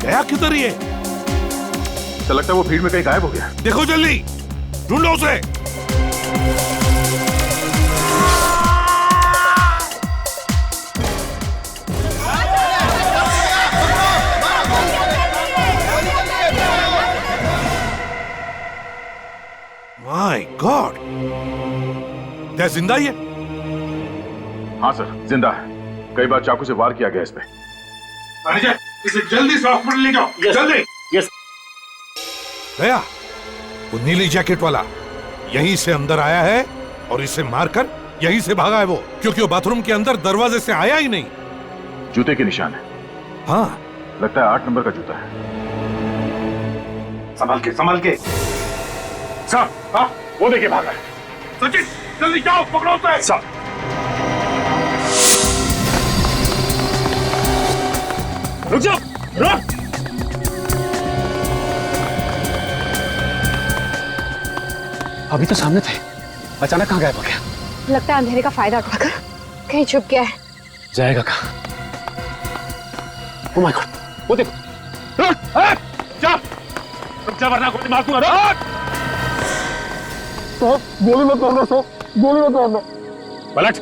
दया किधर ही है? तो लगता है वो भीड़ में कहीं गायब हो गया। देखो जल्दी, ढूंढो उसे। माय गॉड, दया जिंदा ही है? हाँ सर, जिंदा है। कई बार चाकू से वार किया गया इस पे। मैनेजर, इसे जल्दी से हॉस्पिटल ले जाओ। जल्दी। यस। दया, वो नीली जैकेट वाला यहीं से अंदर आया है और इसे मारकर यहीं से भागा है वो, क्योंकि वो बाथरूम के अंदर दरवाजे से आया ही नहीं। जूते के निशान है। हाँ, लगता है 8 नंबर का जूता है। संभाल के, संभाल के। साहब, हाँ, वो देखिए भागा है। सचिन, जल्दी जाओ, पकड़ो उसे। साहब, रुक जाओ, रुक। अभी तो सामने थे, अचानक कहाँ गायब हो गया? लगता है अंधेरे का फायदा उठाकर कहीं छुप गया है। जाएगा कहाँ? ओह माय गॉड, वो देखो। रुक जा वरना गोली मार दूंगा। तो गोली मत मारना, तो गोली मत मारना। पलट।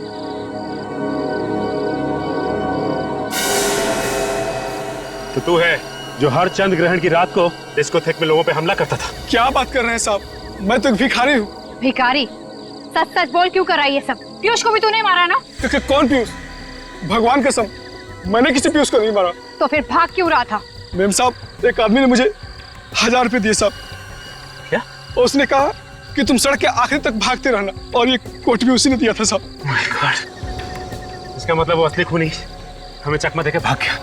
तो तू है जो हर चंद्र ग्रहण की रात को डिस्कोथेक में लोगों पे हमला करता था। क्या बात कर रहे हैं साहब? मैं तो एक भिखारी हूँ। भिखारी? सच सच बोल, क्यों कर रहा है ये सब? पीयूष को भी तूने मारा ना? कौन पीयूष? भगवान कसम, मैंने किसी पीयूष को नहीं मारा। तो फिर भाग क्यों रहा था? मैम साहब, एक आदमी ने मुझे 1000 रुपए दिए साहब। क्या? उसने कहा कि तुम सड़क के आखिर तक भागते रहना, और ये कोट भी उसी ने दिया था साहब। माय गॉड, इसका मतलब वो असली खूनी हमें चकमा देके भाग गया।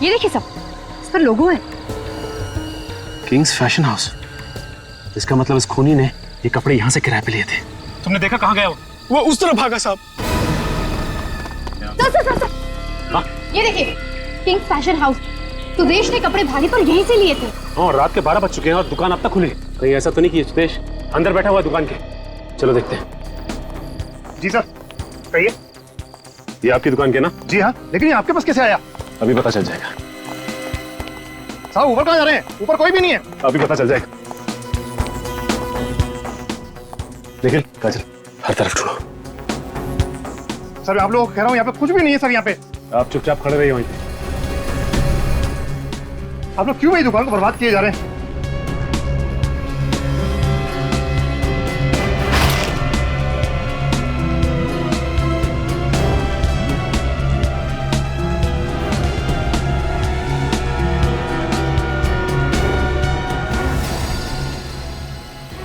ये देखिए सब, इस पर लोगो है। Kings fashion house. इसका मतलब इस खूनी ने ये कपड़े यहाँ से किराए पे लिए थे। तुमने देखा कहाँ गया वो उस तरफ भागा साहब। ये देखिए, किंग्स फैशन हाउस। सुदेश ने कपड़े भागे तो यहीं से लिए थे। और रात के 12 बज चुके हैं और दुकान अब तक खुली। कहीं ऐसा तो नहीं कि सुदेश अंदर बैठा हुआ दुकान के? चलो देखते हैं। जी सर, कहिए। ये आपकी दुकान के ना? जी हाँ, लेकिन ये आपके पास कैसे आया? अभी पता चल जाएगा। साहब ऊपर कहाँ जा रहे हैं? ऊपर कोई भी नहीं है। अभी पता चल जाएगा। निखिल, काजल, हर तरफ ढूंढो। सर आप लोग कह रहा हूँ, यहाँ पे कुछ भी नहीं है सर। यहाँ पे आप चुपचाप खड़े रहिए वहीं पे। आप लोग क्यों मेरी दुकान को बर्बाद किए जा रहे हैं?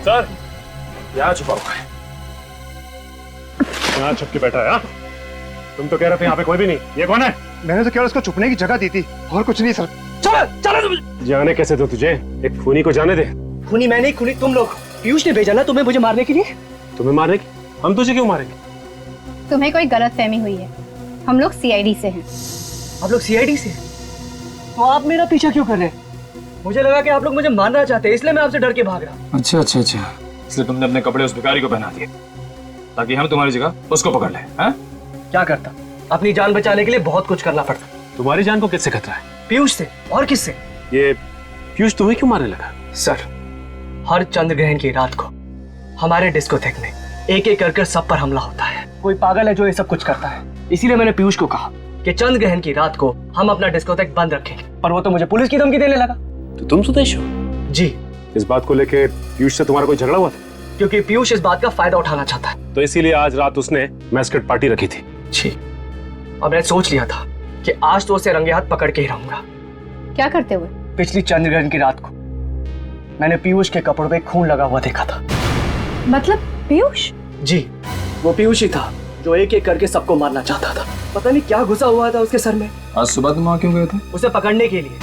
सर, यहाँ छुपा हुआ है। यहाँ छुप के बैठा है। हाँ? तुम तो कह रहे थे यहाँ पे कोई भी नहीं। ये कौन है? मैंने तो केवल उसको छुपने की जगह दी थी, और कुछ नहीं सर। चलो तुम। जाने कैसे दो तुझे? एक खूनी को जाने दे। खूनी मैं नहीं, खूनी तुम लोग। पीयूष ने भेजा ना तुम्हें मुझे मारने के लिए। तुम्हें मारने की? हम तुझे क्यों मारेंगे? तुम्हें कोई गलतफहमी हुई है। हम लोग सीआईडी से हैं। आप लोग सीआईडी से? तो आप मेरा पीछा क्यों कर रहे हैं? मुझे लगा कि आप लोग मुझे मारना चाहते हैं, इसलिए मैं आपसे डर के भाग रहा। अच्छा, इसलिए तुमने अपने कपड़े उस भिखारी को पहना दिए ताकि हम तुम्हारी जगह उसको पकड़ लें। हाँ? क्या करता? अपनी जान बचाने के लिए बहुत कुछ करना पड़ता। तुम्हारी जान को किससे खतरा है? पीयूष से। और किससे? ये पीयूष तुम्हें क्यों मारने लगा? सर, हर चंद्र ग्रहण की रात को हमारे डिस्कोथेक में एक एक कर सब पर हमला होता है। कोई पागल है जो ये सब कुछ करता है। इसीलिए मैंने पीयूष को कहा कि चंद्र ग्रहण की रात को हम अपना डिस्कोथेक बंद रखेंगे, पर वो तो मुझे पुलिस की धमकी देने लगा। तो तुम सुदेश हो? जी। इस बात को लेके पीयूष से तुम्हारा कोई झगड़ा हुआ था? क्योंकि पीयूष इस बात का फायदा उठाना चाहता है, तो इसीलिए आज रात उसने मैस्कट पार्टी रखी थी। जी, अब मैंने सोच लिया था कि आज तो उसे रंगे हाथ पकड़ के ही रहूंगा। क्या करते हुए? पिछली चंद्र ग्रहण की रात को मैंने पीयूष के कपड़ों पे खून लगा हुआ देखा था। मतलब पीयूष? जी, वो पीयूष ही था जो एक एक करके सबको मारना चाहता था। पता नहीं क्या घुसा हुआ था उसके सर में। आज सुबह तुम वहां क्यों गए थे? उसे पकड़ने के लिए,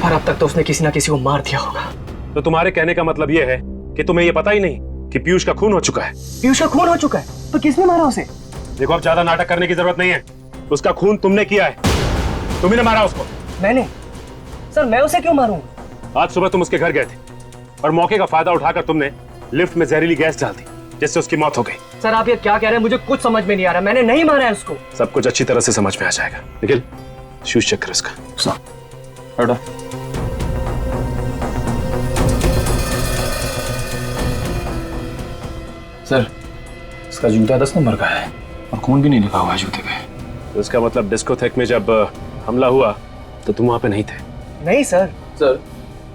पर अब तक तो उसने किसी ना किसी को मार दिया होगा। तो तुम्हारे कहने का मतलब ये है कि तुम्हें ये पता ही नहीं कि पीयूष का खून हो चुका है? पीयूष का खून हो चुका है? तो किसने मारा उसे? देखो, अब ज्यादा नाटक करने की जरूरत नहीं है। उसका खून तुमने किया है, तुम्ही ने मारा उसको। मैंने? सर, मैं उसे क्यों मारूंगा? आज सुबह तुम उसके घर गए थे और मौके का फायदा उठाकर तुमने लिफ्ट में जहरीली गैस डाल दी, जिससे उसकी मौत हो गई। सर, आप ये क्या कह रहे हैं? मुझे कुछ समझ में नहीं आ रहा। मैंने नहीं मारा है उसको। सब कुछ अच्छी तरह से समझ में आ जाएगा। निखिल, शूज चेक कर इसका। हटो। सर, इसका जूता 10 नंबर का है और खून भी नहीं लिखा हुआ है जूते पे। तो इसका मतलब डिस्कोथेक में जब हमला हुआ तो तुम वहां पे नहीं थे? नहीं सर। सर,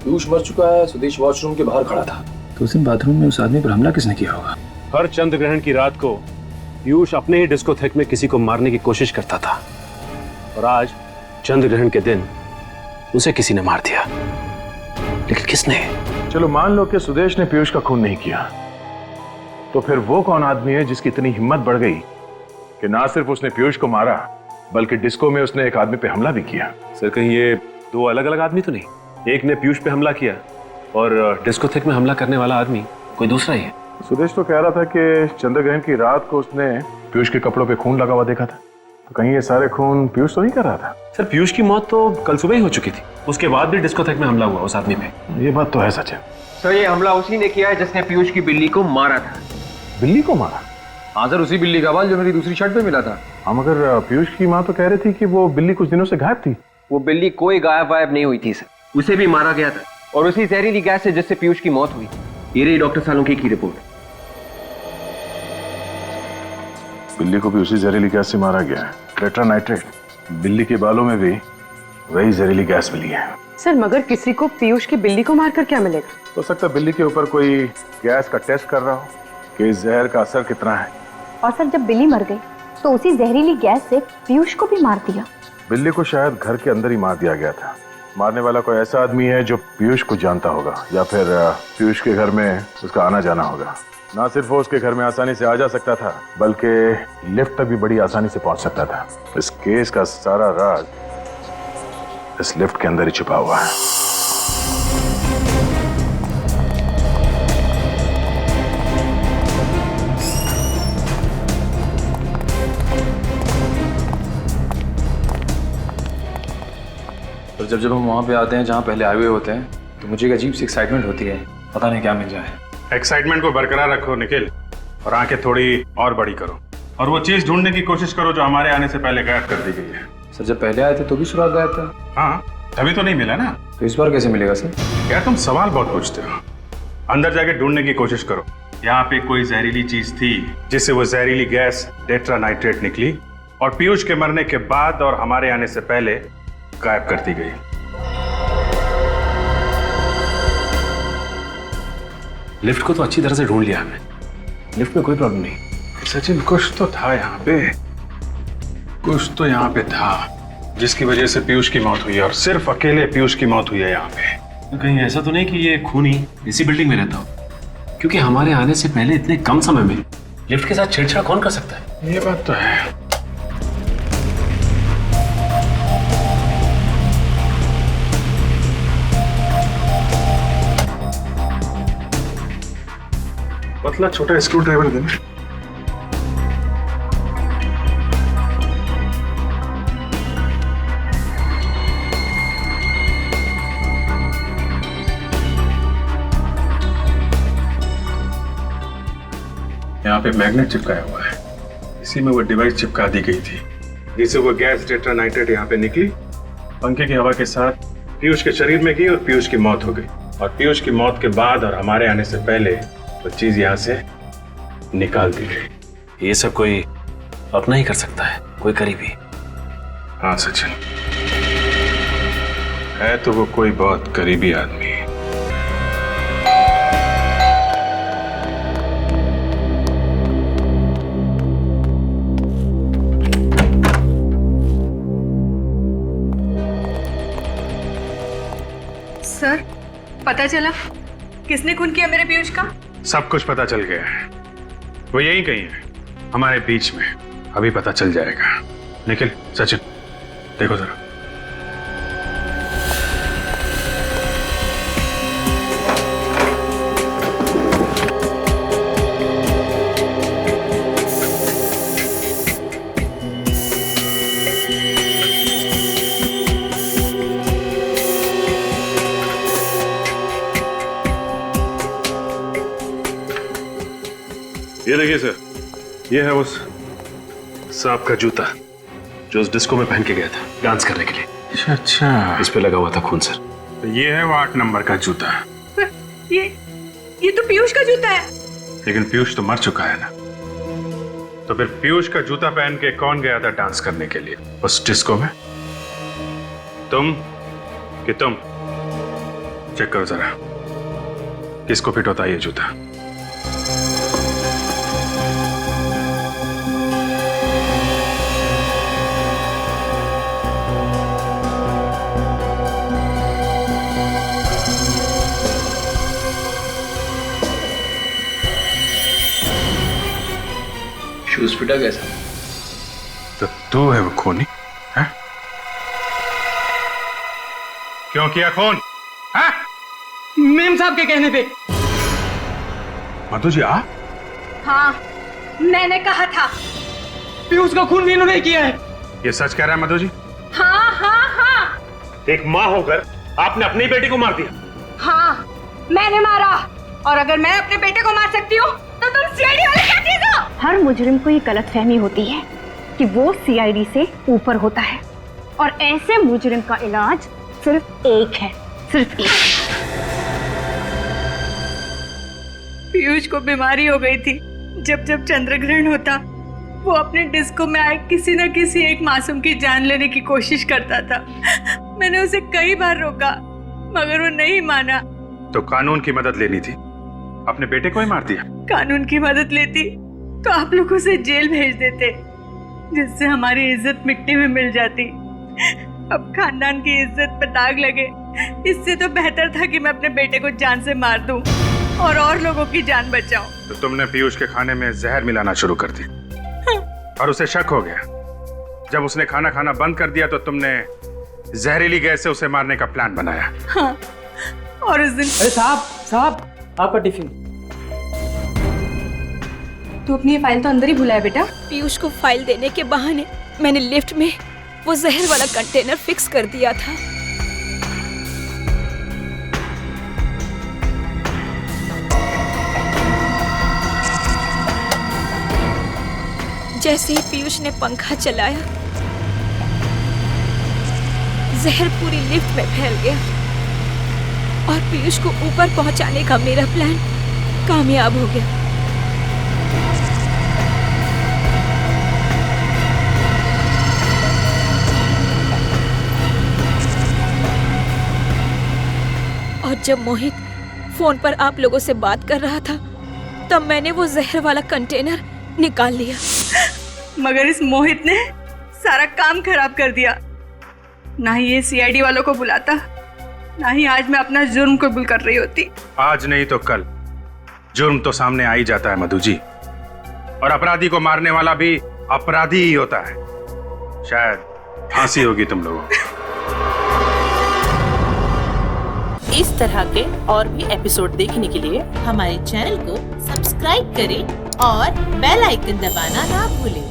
पीयूष मर चुका है, सुदेश वॉशरूम के बाहर खड़ा था, तो उस दिन बाथरूम में उस आदमी पर हमला किसने किया होगा? हर चंद्र ग्रहण की रात को पीयूष अपने ही डिस्कोथेक में किसी को मारने की कोशिश करता था, और आज चंद्र ग्रहण के दिन उसे किसी ने मार दिया। लेकिन किसने? चलो मान लो कि सुदेश ने पीयूष का खून नहीं किया, तो फिर वो कौन आदमी है जिसकी इतनी हिम्मत बढ़ गई कि ना सिर्फ उसने पीयूष को मारा बल्कि डिस्को में उसने एक आदमी पे हमला भी किया? सर, कहीं ये दो अलग अलग आदमी तो नहीं? एक ने पीयूष पे हमला किया और डिस्कोथेक में हमला करने वाला आदमी कोई दूसरा ही है। सुदेश तो कह रहा था कि चंद्र ग्रहण की रात को उसने पीयूष के कपड़ों पे खून लगा हुआ देखा था, तो कहीं ये सारे खून पीयूष तो नहीं कर रहा था? सर, पीयूष की मौत तो कल सुबह ही हो चुकी थी, उसके बाद भी डिस्कोथेक में हमला हुआ उस आदमी पे। ये बात तो है सच है। सर, ये हमला उसी ने किया है जिसने पीयूष की बिल्ली को मारा था। बिल्ली को मारा? हाँ सर, उसी बिल्ली का बाल जो मेरी दूसरी शर्ट पे मिला था। हाँ, मगर पीयूष की माँ तो कह रही थी कि वो बिल्ली कुछ दिनों से गायब थी। वो बिल्ली कोई गायब वायब नहीं हुई थी सर, उसे भी मारा गया था, और उसी जहरीली गैस से जिससे पीयूष की मौत हुई। ये रही डॉक्टर सालुंखे की रिपोर्ट। बिल्ली को भी उसी जहरीली गैस से मारा गया है, टेट्रा नाइट्रेट। बिल्ली के बालों में भी वही जहरीली गैस मिली है। सर, मगर किसी को पीयूष की बिल्ली को मारकर क्या मिलेगा? हो सकता है बिल्ली के ऊपर कोई गैस का टेस्ट कर रहा हो कि इस जहर का असर कितना है। और सर, जब बिल्ली मर गई तो उसी जहरीली गैस से पीयूष को भी मार दिया। बिल्ली को शायद घर के अंदर ही मार दिया गया था। मारने वाला कोई ऐसा आदमी है जो पीयूष को जानता होगा, या फिर पीयूष के घर में उसका आना जाना होगा। ना सिर्फ वो उसके घर में आसानी से आ जा सकता था, बल्कि लिफ्ट तक भी बड़ी आसानी से पहुंच सकता था। इस केस का सारा राज इस लिफ्ट के अंदर ही छुपा हुआ है। और जब हम वहाँ पे आते हैं जहाँ पहले आए हुए होते हैं, तो मुझे एक अजीब सी एक्साइटमेंट होती है, पता नहीं क्या मिल जाए। एक्साइटमेंट को बरकरार रखो निखिल, और आंखें थोड़ी और बड़ी करो, और वो चीज ढूंढने की कोशिश करो जो हमारे आने से पहले गायब कर दी गई है। सर जब पहले आए थे तो भी सुराग गायब था। हाँ, तभी तो नहीं मिला ना। तो इस बार कैसे मिलेगा सर? यार तुम सवाल बहुत पूछते हो। अंदर जाके ढूंढने की कोशिश करो। यहाँ पे कोई जहरीली चीज थी जिससे वो जहरीली गैस टेट्रा नाइट्रेट निकली और पीयूष के मरने के बाद और हमारे आने से पहले गायब कर दी गई। लिफ्ट को तो अच्छी तरह से ढूंढ लिया हमने, लिफ्ट में कोई प्रॉब्लम नहीं। सचिन कुछ तो था यहाँ पे, कुछ तो यहाँ पे था जिसकी वजह से पीयूष की मौत हुई है, और सिर्फ अकेले पीयूष की मौत हुई है यहाँ पे। कहीं ऐसा तो नहीं कि ये खूनी इसी बिल्डिंग में रहता हो? क्योंकि हमारे आने से पहले इतने कम समय में लिफ्ट के साथ छेड़छाड़ कौन कर सकता है? ये बात तो है। पतला छोटा स्क्रू ड्राइवर देना। यहाँ पे मैग्नेट चिपकाया हुआ है, इसी में वो डिवाइस चिपका दी गई थी जिससे वो गैस टेट्रा नाइट्रेट यहाँ पे निकली, पंखे की हवा के साथ पीयूष के शरीर में गई और पीयूष की मौत हो गई। और पीयूष की मौत के बाद और हमारे आने से पहले वो चीज यहाँ से निकाल दी गई। ये सब कोई अपना ही कर सकता है, कोई करीबी? हाँ सचिन, है तो वो कोई बहुत करीबी आदमी। सर पता चला किसने खून किया मेरे पीयूष का? सब कुछ पता चल गया है, वो यही कहीं है हमारे बीच में, अभी पता चल जाएगा। निखिल, सचिन देखो जरा। ये देखिए सर, ये है उस सांप का जूता जो उस डिस्को में पहन के गया था डांस करने के लिए। अच्छा, इस पे लगा हुआ था खून सर। तो ये है वो 8 नंबर का जूता। ये तो पीयूष का जूता है। लेकिन पीयूष तो मर चुका है ना, तो फिर पीयूष का जूता पहन के कौन गया था डांस करने के लिए उस डिस्को में? तुम कि तुम? चेक करो जरा किसको फिट होता है ये जूता। शूज फिटा कैसा? तो तू है वो खूनी है? क्यों किया खून? मेम साहब के कहने पे। मधु जी आ? हाँ, मैंने कहा था। पीयूष का खून भी इन्होंने किया है। ये सच कह रहा है मधु जी? हाँ हाँ हाँ। एक माँ होकर आपने अपनी बेटी को मार दिया। हाँ, मैंने मारा। और अगर मैं अपने बेटे को मार सकती हूँ तो तुम सीआईडी वाले क्या चीज हो? हर मुजरिम को ये गलतफहमी होती है कि वो सीआईडी से ऊपर होता है, और ऐसे मुजरिम का इलाज सिर्फ एक है, सिर्फ एक। पीयूष को बीमारी हो गई थी। जब जब चंद्र ग्रहण होता वो अपने डिस्को में आए किसी न किसी एक मासूम की जान लेने की कोशिश करता था। मैंने उसे कई बार रोका मगर वो नहीं माना। तो कानून की मदद लेनी थी, अपने बेटे को ही मार दिया। कानून की मदद लेती तो आप लोग उसे जेल भेज देते, जिससे हमारी इज्जत मिट्टी में मिल जाती। अब खानदान की इज्जत पर दाग लगे, इससे तो बेहतर था कि मैं अपने बेटे को जान से मार दूं और लोगों की जान बचाऊं। तो तुमने पीयूष के खाने में जहर मिलाना शुरू कर दी और उसे शक हो गया। जब उसने खाना खाना बंद कर दिया तो तुमने जहरीली गैस से उसे मारने का प्लान बनाया। हाँ, और उस दिन अरे साहब आपका टिफिन। तू अपनी ये फाइल तो अंदर ही भुलाया बेटा। पीयूष को फाइल देने के बहाने मैंने लिफ्ट में वो जहर वाला कंटेनर फिक्स कर दिया था। जैसे ही पीयूष ने पंखा चलाया, जहर पूरी लिफ्ट में फैल गया और पीयूष को ऊपर पहुंचाने का मेरा प्लान कामयाब हो गया। और जब मोहित फोन पर आप लोगों से बात कर रहा था, तब मैंने वो जहर वाला कंटेनर निकाल लिया। मगर इस मोहित ने सारा काम खराब कर दिया। ना ही ये सीआईडी वालों को बुलाता, ना ही आज मैं अपना जुर्म कबूल कर रही होती। आज नहीं तो कल जुर्म तो सामने आ ही जाता है मधु जी, और अपराधी को मारने वाला भी अपराधी ही होता है। शायद फांसी होगी तुम लोगों को। इस तरह के और भी एपिसोड देखने के लिए हमारे चैनल को सब्सक्राइब करें और बेल आइकन दबाना ना भूलें।